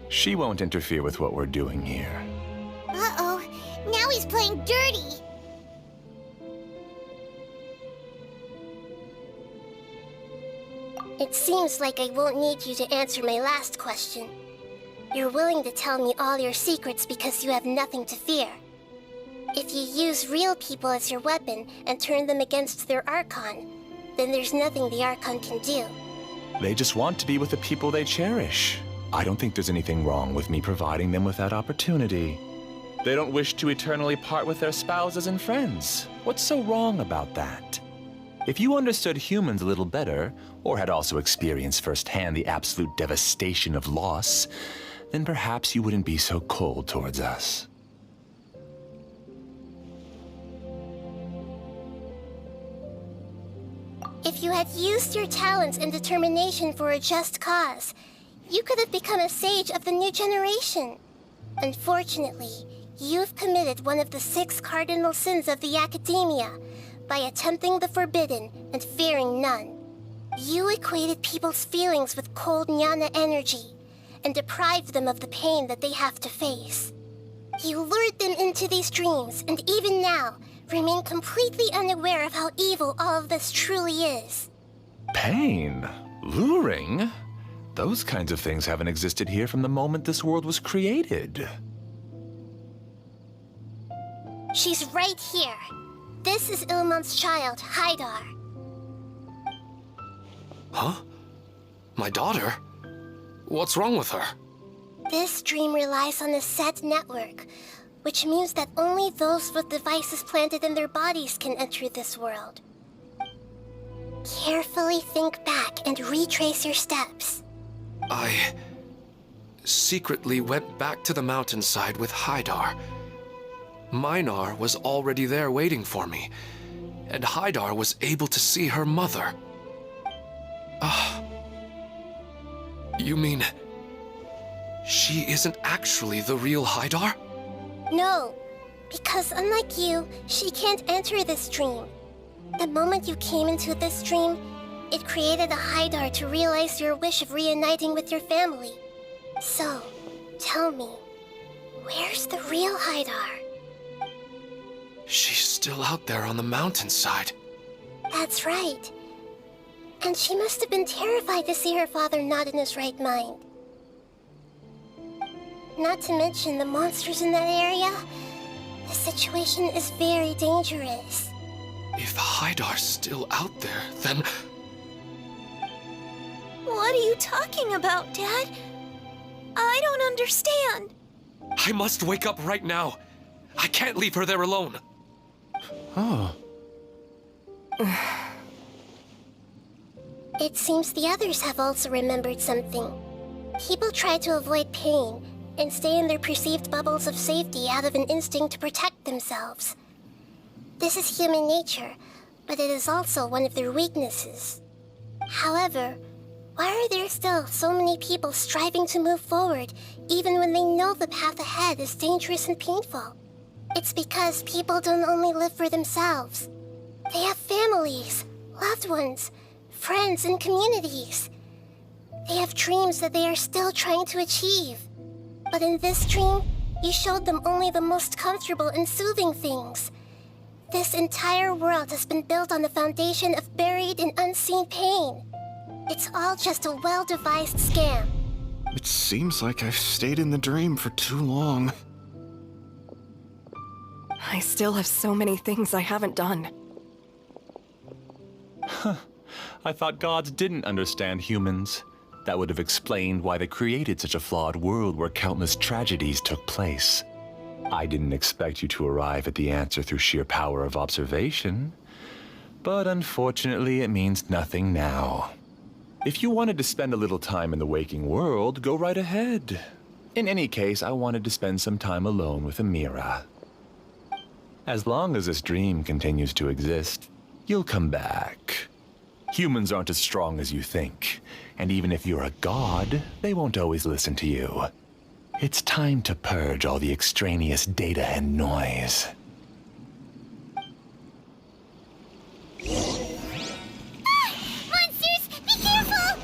She won't interfere with what we're doing here. Uh-oh, now he's playing dirty! It seems like I won't need you to answer my last question. You're willing to tell me all your secrets because you have nothing to fear. If you use real people as your weapon and turn them against their Archon, then there's nothing the Archon can do. They just want to be with the people they cherish. I don't think there's anything wrong with me providing them with that opportunity. They don't wish to eternally part with their spouses and friends. What's so wrong about that? If you understood humans a little better, or had also experienced firsthand the absolute devastation of loss, then perhaps you wouldn't be so cold towards us. If you had used your talents and determination for a just cause, you could have become a sage of the new generation. Unfortunately, you've committed one of the 6 cardinal sins of the Academia by attempting the forbidden and fearing none. You equated people's feelings with cold jnana energy and deprived them of the pain that they have to face. You lured them into these dreams, and even now, remain completely unaware of how evil all of this truly is. Pain? Luring? Those kinds of things haven't existed here from the moment this world was created. She's right here. This is Ilmon's child, Haidar. Huh? My daughter? What's wrong with her? This dream relies on a set network, which means that only those with devices planted in their bodies can enter this world. Carefully think back and retrace your steps. I secretly went back to the mountainside with Haidar. Minar was already there waiting for me, and Haidar was able to see her mother. You mean she isn't actually the real Haidar? No, because unlike you, she can't enter this dream. The moment you came into this dream, it created a Haidar to realize your wish of reuniting with your family. So, tell me, where's the real Haidar? She's still out there on the mountainside. That's right. And she must have been terrified to see her father not in his right mind. Not to mention the monsters in that area. The situation is very dangerous. If Haidar's still out there, then... What are you talking about, Dad? I don't understand. I must wake up right now. I can't leave her there alone. Oh. It seems the others have also remembered something. People try to avoid pain and stay in their perceived bubbles of safety out of an instinct to protect themselves. This is human nature, but it is also one of their weaknesses. However, why are there still so many people striving to move forward, even when they know the path ahead is dangerous and painful? It's because people don't only live for themselves. They have families, loved ones, friends, and communities. They have dreams that they are still trying to achieve. But in this dream, you showed them only the most comfortable and soothing things. This entire world has been built on the foundation of buried and unseen pain. It's all just a well-devised scam. It seems like I've stayed in the dream for too long. I still have so many things I haven't done. I thought gods didn't understand humans. That would have explained why they created such a flawed world where countless tragedies took place. I didn't expect you to arrive at the answer through sheer power of observation. But unfortunately, it means nothing now. If you wanted to spend a little time in the waking world, go right ahead. In any case, I wanted to spend some time alone with Amira. As long as this dream continues to exist, you'll come back. Humans aren't as strong as you think, and even if you're a god, they won't always listen to you. It's time to purge all the extraneous data and noise. Monsters, be careful!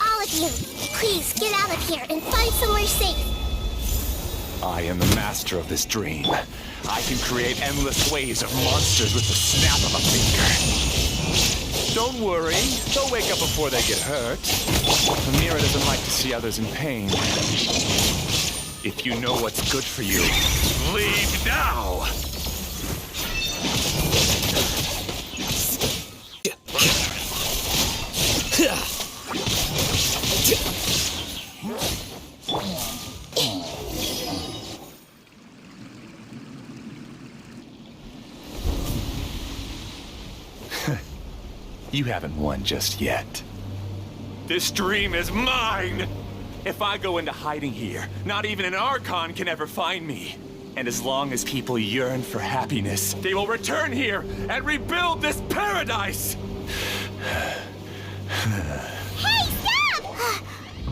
All of you, please get out of here and find somewhere safe. I am the master of this dream. I can create endless waves of monsters with the snap of a finger. Don't worry, they'll wake up before they get hurt. Amira doesn't like to see others in pain. If you know what's good for you, leave now! You haven't won just yet. This dream is mine! If I go into hiding here, not even an Archon can ever find me. And as long as people yearn for happiness, they will return here and rebuild this paradise! Hey, stop!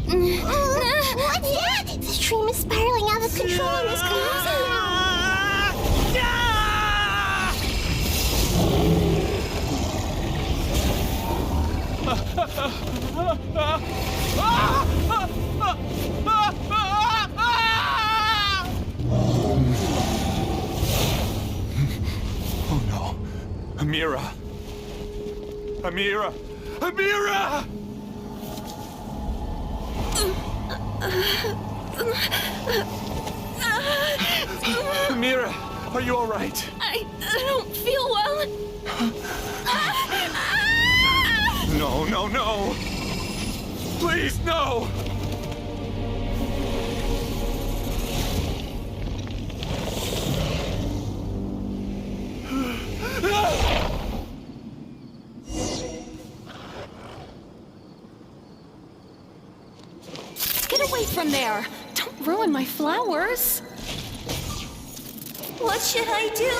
What's that? This dream is spiraling out of control and is collapsing. Oh no. Amira! Amira! Amira! Amira, are you all right? I don't feel well. No, no, no! Please, no! Get away from there! Don't ruin my flowers! What should I do?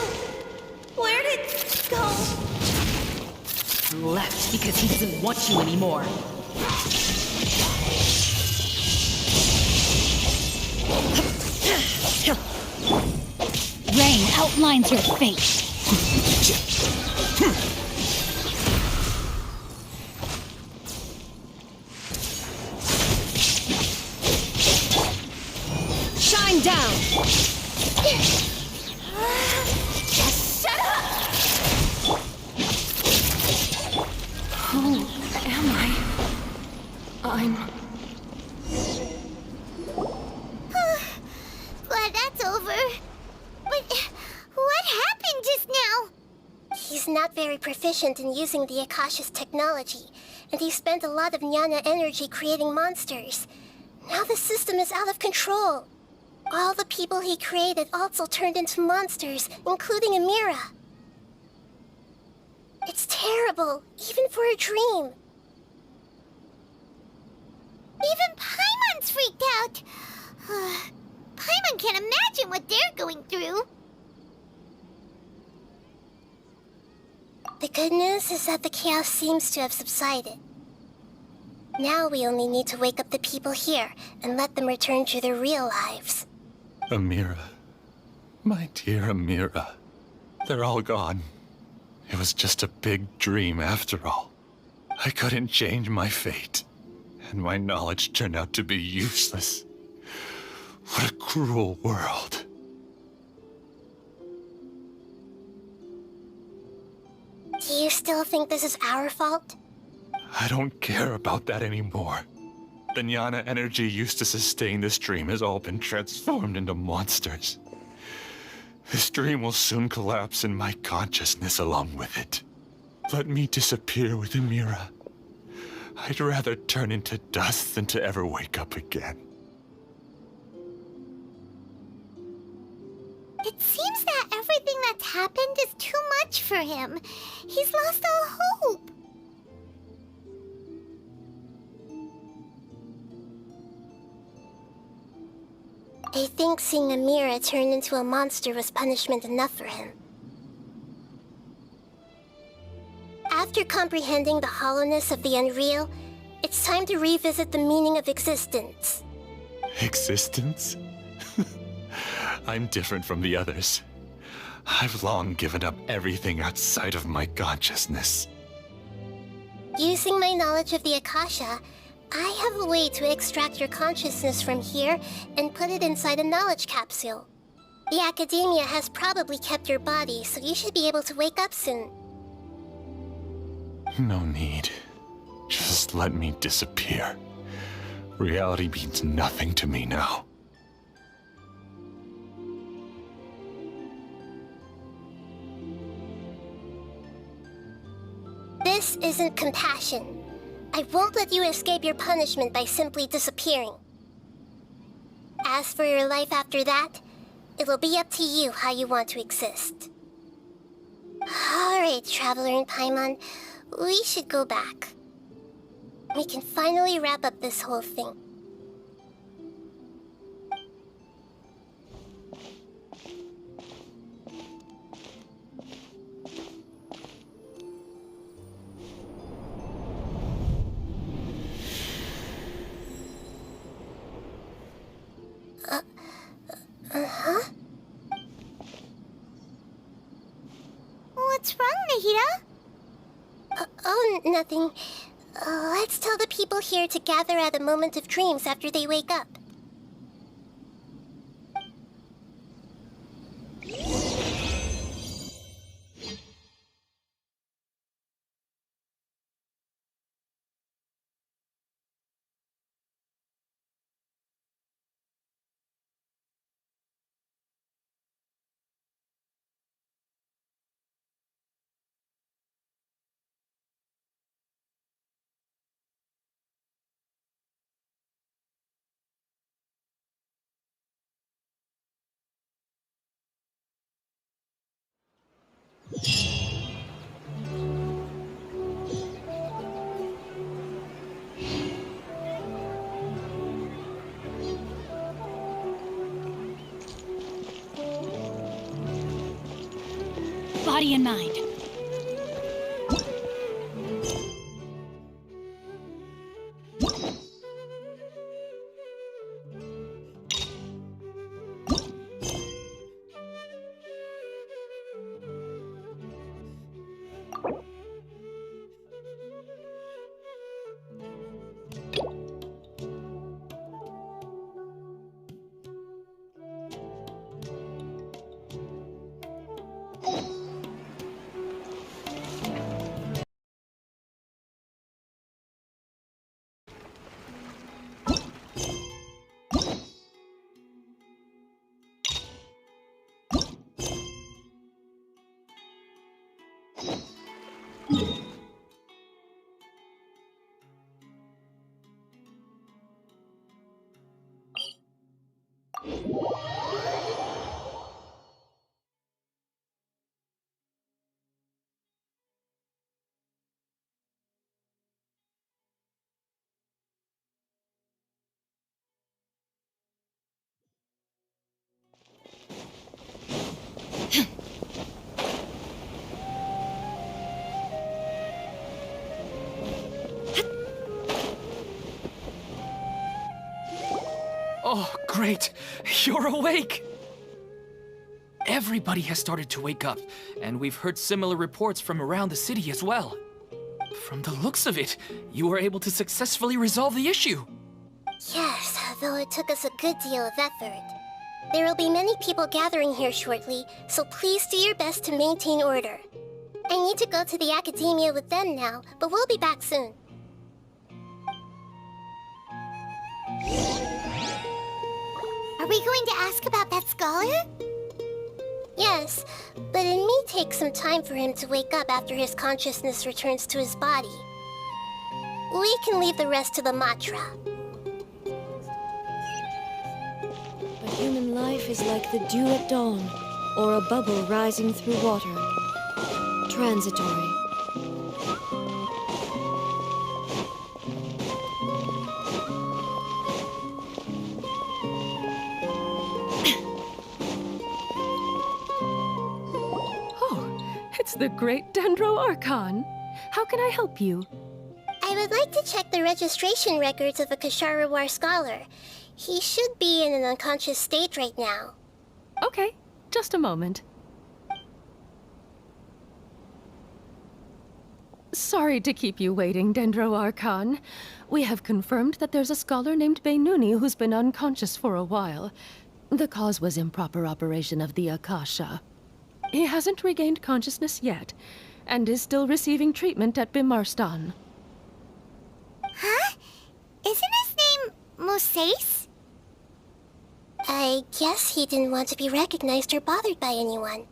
Where did it go? Left because he doesn't want you anymore. Rain outlines your fate. Shine down! Just shut up! Who am I? Glad that's over. But what happened just now? He's not very proficient in using the Akasha's technology, and he spent a lot of Jnana energy creating monsters. Now the system is out of control. All the people he created also turned into monsters, including Amira. It's terrible, even for a dream. Even Paimon's freaked out. Paimon can't imagine what they're going through. good news is that the chaos seems to have subsided. Now we only need to wake up the people here and let them return to their real lives. Amira. My dear Amira. They're all gone. It was just a big dream after all. I couldn't change my fate, and my knowledge turned out to be useless. What a cruel world. Do you still think this is our fault? I don't care about that anymore. The jnana energy used to sustain this dream has all been transformed into monsters. This dream will soon collapse and my consciousness along with it. Let me disappear with Amira. I'd rather turn into dust than to ever wake up again. It seems that everything that's happened is too much for him. He's lost all hope. I think seeing Amira turn into a monster was punishment enough for him. After comprehending the hollowness of the unreal, it's time to revisit the meaning of existence. Existence? I'm different from the others. I've long given up everything outside of my consciousness. Using my knowledge of the Akasha, I have a way to extract your consciousness from here and put it inside a knowledge capsule. The Academia has probably kept your body, so you should be able to wake up soon. No need. Just let me disappear. Reality means nothing to me now. This isn't compassion. I won't let you escape your punishment by simply disappearing. As for your life after that, it'll be up to you how you want to exist. Alright, Traveler and Paimon, we should go back. We can finally wrap up this whole thing. Uh-huh? What's wrong, Nahida? Oh, nothing. Let's tell the people here to gather at a moment of dreams after they wake up. Body and mind. Oh, great! You're awake! Everybody has started to wake up, and we've heard similar reports from around the city as well. From the looks of it, you were able to successfully resolve the issue. Yes, though it took us a good deal of effort. There will be many people gathering here shortly, so please do your best to maintain order. I need to go to the academia with them now, but we'll be back soon. Are we going to ask about that scholar? Yes, but it may take some time for him to wake up after his consciousness returns to his body. We can leave the rest to the Matra. A human life is like the dew at dawn, or a bubble rising through water. Transitory. It's the great Dendro Archon. How can I help you? I would like to check the registration records of a Kasharawar scholar. He should be in an unconscious state right now. Okay, just a moment. Sorry to keep you waiting, Dendro Archon. We have confirmed that there's a scholar named Beinuni who's been unconscious for a while. The cause was improper operation of the Akasha. He hasn't regained consciousness yet, and is still receiving treatment at Bimarstan. Huh? Isn't his name Moses? I guess he didn't want to be recognized or bothered by anyone.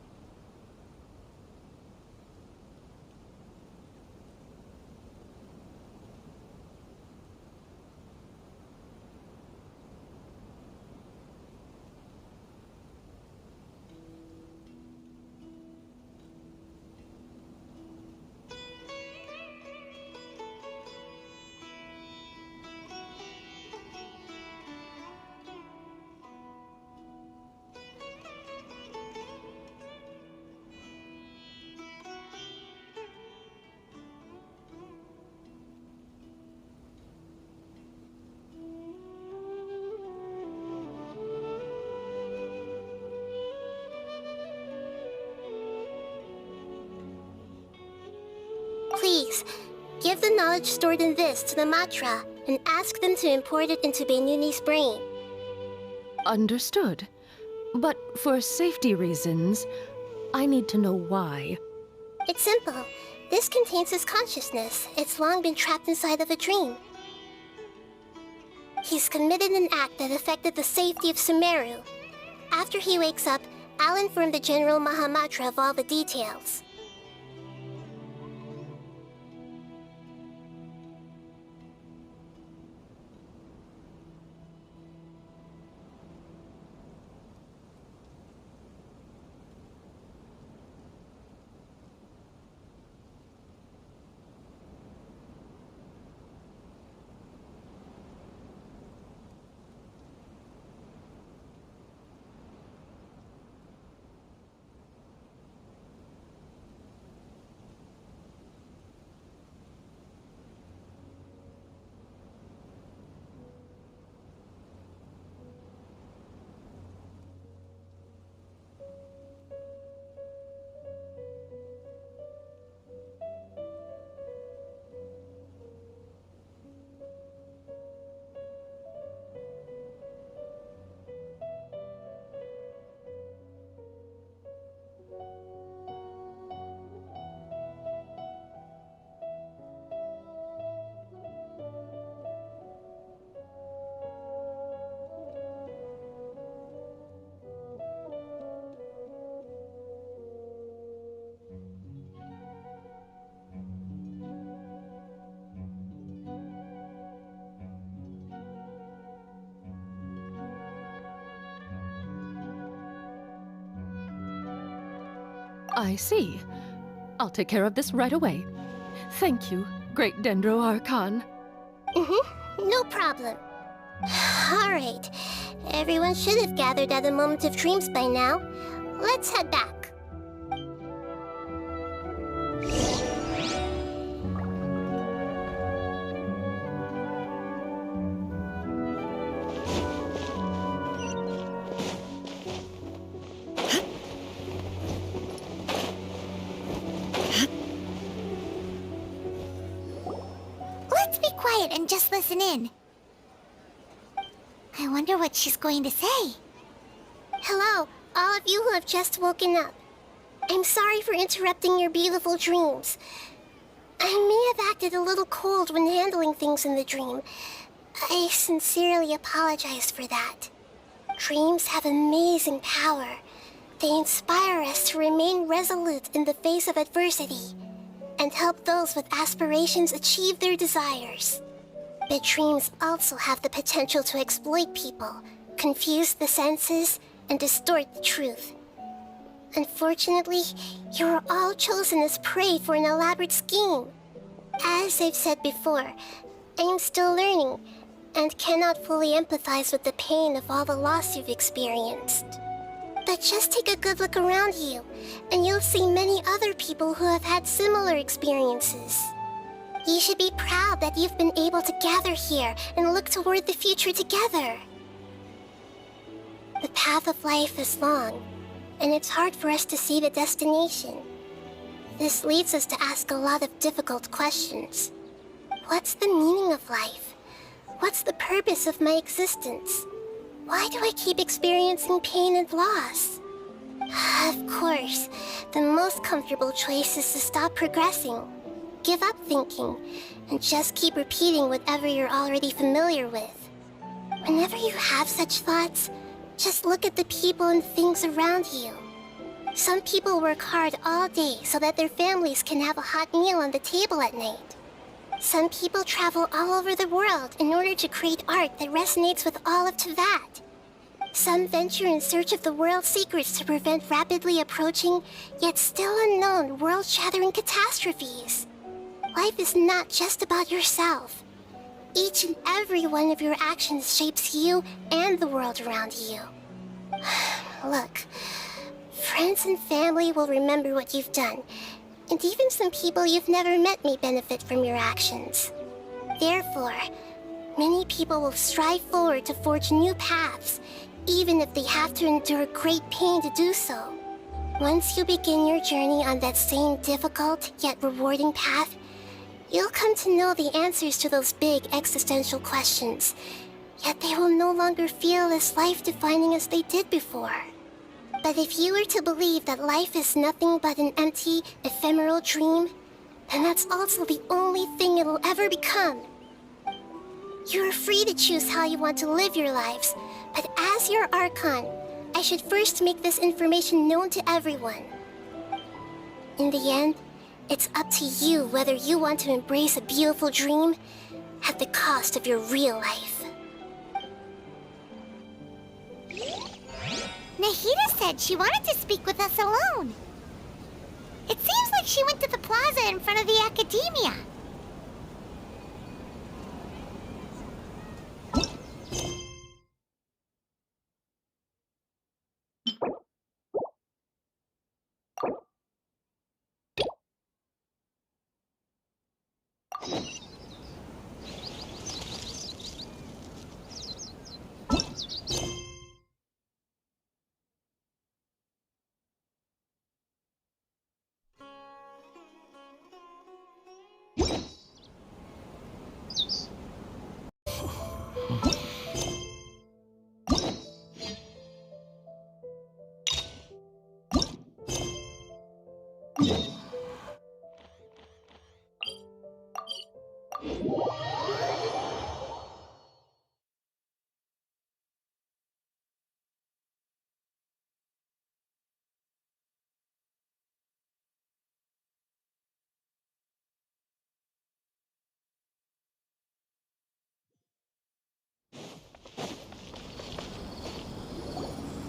Please, give the knowledge stored in this to the Matra and ask them to import it into Beinuni's brain. Understood. But for safety reasons, I need to know why. It's simple. This contains his consciousness. It's long been trapped inside of a dream. He's committed an act that affected the safety of Sumeru. After he wakes up, I'll inform the General Mahamatra of all the details. I see. I'll take care of this right away. Thank you, great Dendro Archon. No problem. Alright. Everyone should have gathered at the Moment of Dreams by now. Let's head back. listen in. I wonder what she's going to say. Hello, all of you who have just woken up. I'm sorry for interrupting your beautiful dreams. I may have acted a little cold when handling things in the dream. I sincerely apologize for that. Dreams have amazing power. They inspire us to remain resolute in the face of adversity and help those with aspirations achieve their desires. But dreams also have the potential to exploit people, confuse the senses, and distort the truth. Unfortunately, you are all chosen as prey for an elaborate scheme. As I've said before, I am still learning and cannot fully empathize with the pain of all the loss you've experienced. But just take a good look around you, and you'll see many other people who have had similar experiences. You should be proud that you've been able to gather here and look toward the future together. The path of life is long, and it's hard for us to see the destination. This leads us to ask a lot of difficult questions. What's the meaning of life? What's the purpose of my existence? Why do I keep experiencing pain and loss? Of course, the most comfortable choice is to stop progressing, give up thinking, and just keep repeating whatever you're already familiar with. Whenever you have such thoughts, just look at the people and things around you. Some people work hard all day so that their families can have a hot meal on the table at night. Some people travel all over the world in order to create art that resonates with all of Teyvat. Some venture in search of the world's secrets to prevent rapidly approaching, yet still unknown, world-shattering catastrophes. Life is not just about yourself. Each and every one of your actions shapes you and the world around you. Look, friends and family will remember what you've done, and even some people you've never met may benefit from your actions. Therefore, many people will strive forward to forge new paths, even if they have to endure great pain to do so. Once you begin your journey on that same difficult yet rewarding path, you'll come to know the answers to those big existential questions, yet they will no longer feel as life-defining as they did before. But if you were to believe that life is nothing but an empty, ephemeral dream, then that's also the only thing it'll ever become. You're free to choose how you want to live your lives, but as your Archon, I should first make this information known to everyone. In the end, it's up to you whether you want to embrace a beautiful dream at the cost of your real life. Nahida said she wanted to speak with us alone. It seems like she went to the plaza in front of the academia.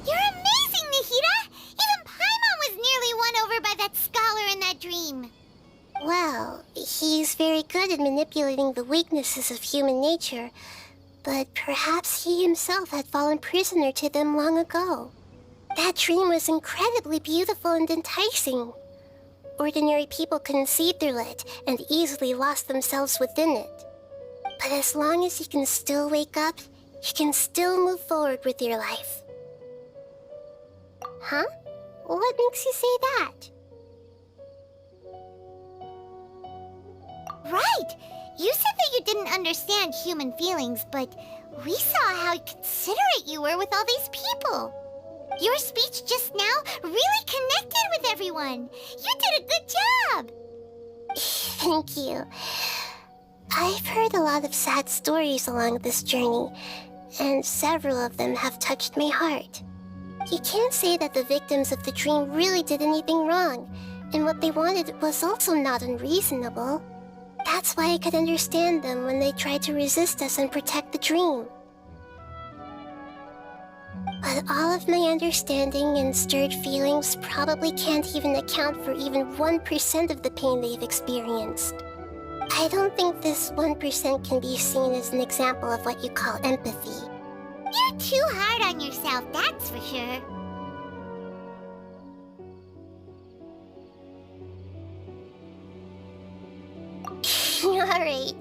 You're amazing, Nahida! Even Paimon was nearly won over by that scholar in that dream. Well, he's very good at manipulating the weaknesses of human nature, but perhaps he himself had fallen prisoner to them long ago. That dream was incredibly beautiful and enticing. Ordinary people couldn't see through it and easily lost themselves within it. But as long as you can still wake up, you can still move forward with your life. Huh? What makes you say that? Right! You said that you didn't understand human feelings, but we saw how considerate you were with all these people. Your speech just now really connected with everyone. You did a good job. Thank you. I've heard a lot of sad stories along this journey, and several of them have touched my heart. You can't say that the victims of the dream really did anything wrong, and what they wanted was also not unreasonable. That's why I could understand them when they tried to resist us and protect the dream. But all of my understanding and stirred feelings probably can't even account for even 1% of the pain they've experienced. I don't think this 1% can be seen as an example of what you call empathy. You're too hard on yourself, that's for sure. Alright.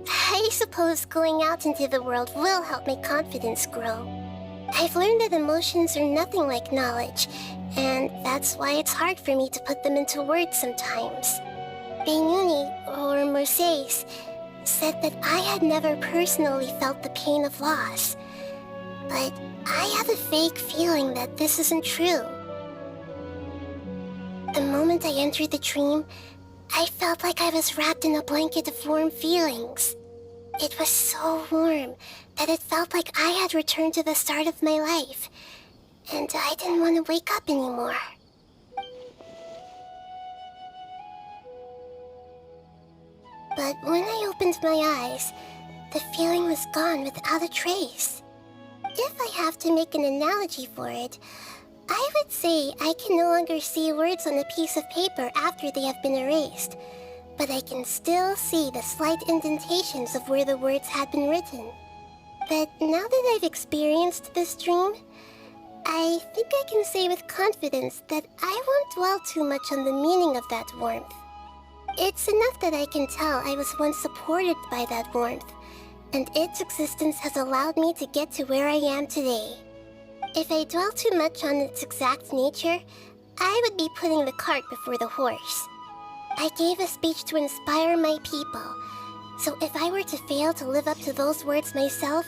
I suppose going out into the world will help my confidence grow. I've learned that emotions are nothing like knowledge, and that's why it's hard for me to put them into words sometimes. Benyuni, or Moses, said that I had never personally felt the pain of loss. But I have a vague feeling that this isn't true. The moment I entered the dream, I felt like I was wrapped in a blanket of warm feelings. It was so warm that it felt like I had returned to the start of my life, and I didn't want to wake up anymore. But when I opened my eyes, the feeling was gone without a trace. If I have to make an analogy for it, I would say I can no longer see words on a piece of paper after they have been erased, but I can still see the slight indentations of where the words had been written. But now that I've experienced this dream, I think I can say with confidence that I won't dwell too much on the meaning of that warmth. It's enough that I can tell I was once supported by that warmth, and its existence has allowed me to get to where I am today. If I dwell too much on its exact nature, I would be putting the cart before the horse. I gave a speech to inspire my people, so if I were to fail to live up to those words myself,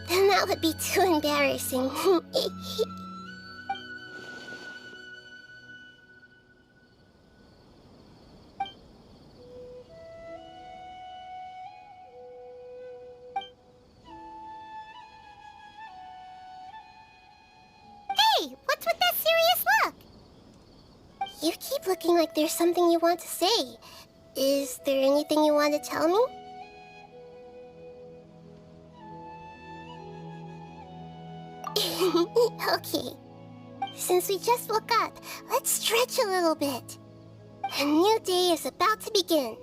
then that would be too embarrassing. Hey, what's with that serious look? You keep looking like there's something you want to say. Is there anything you want to tell me? Okay. Since we just woke up, let's stretch a little bit. A new day is about to begin.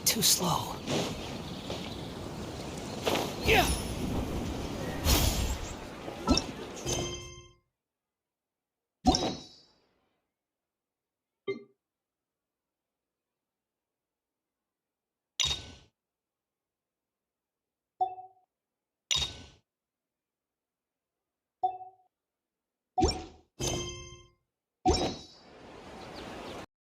Too slow.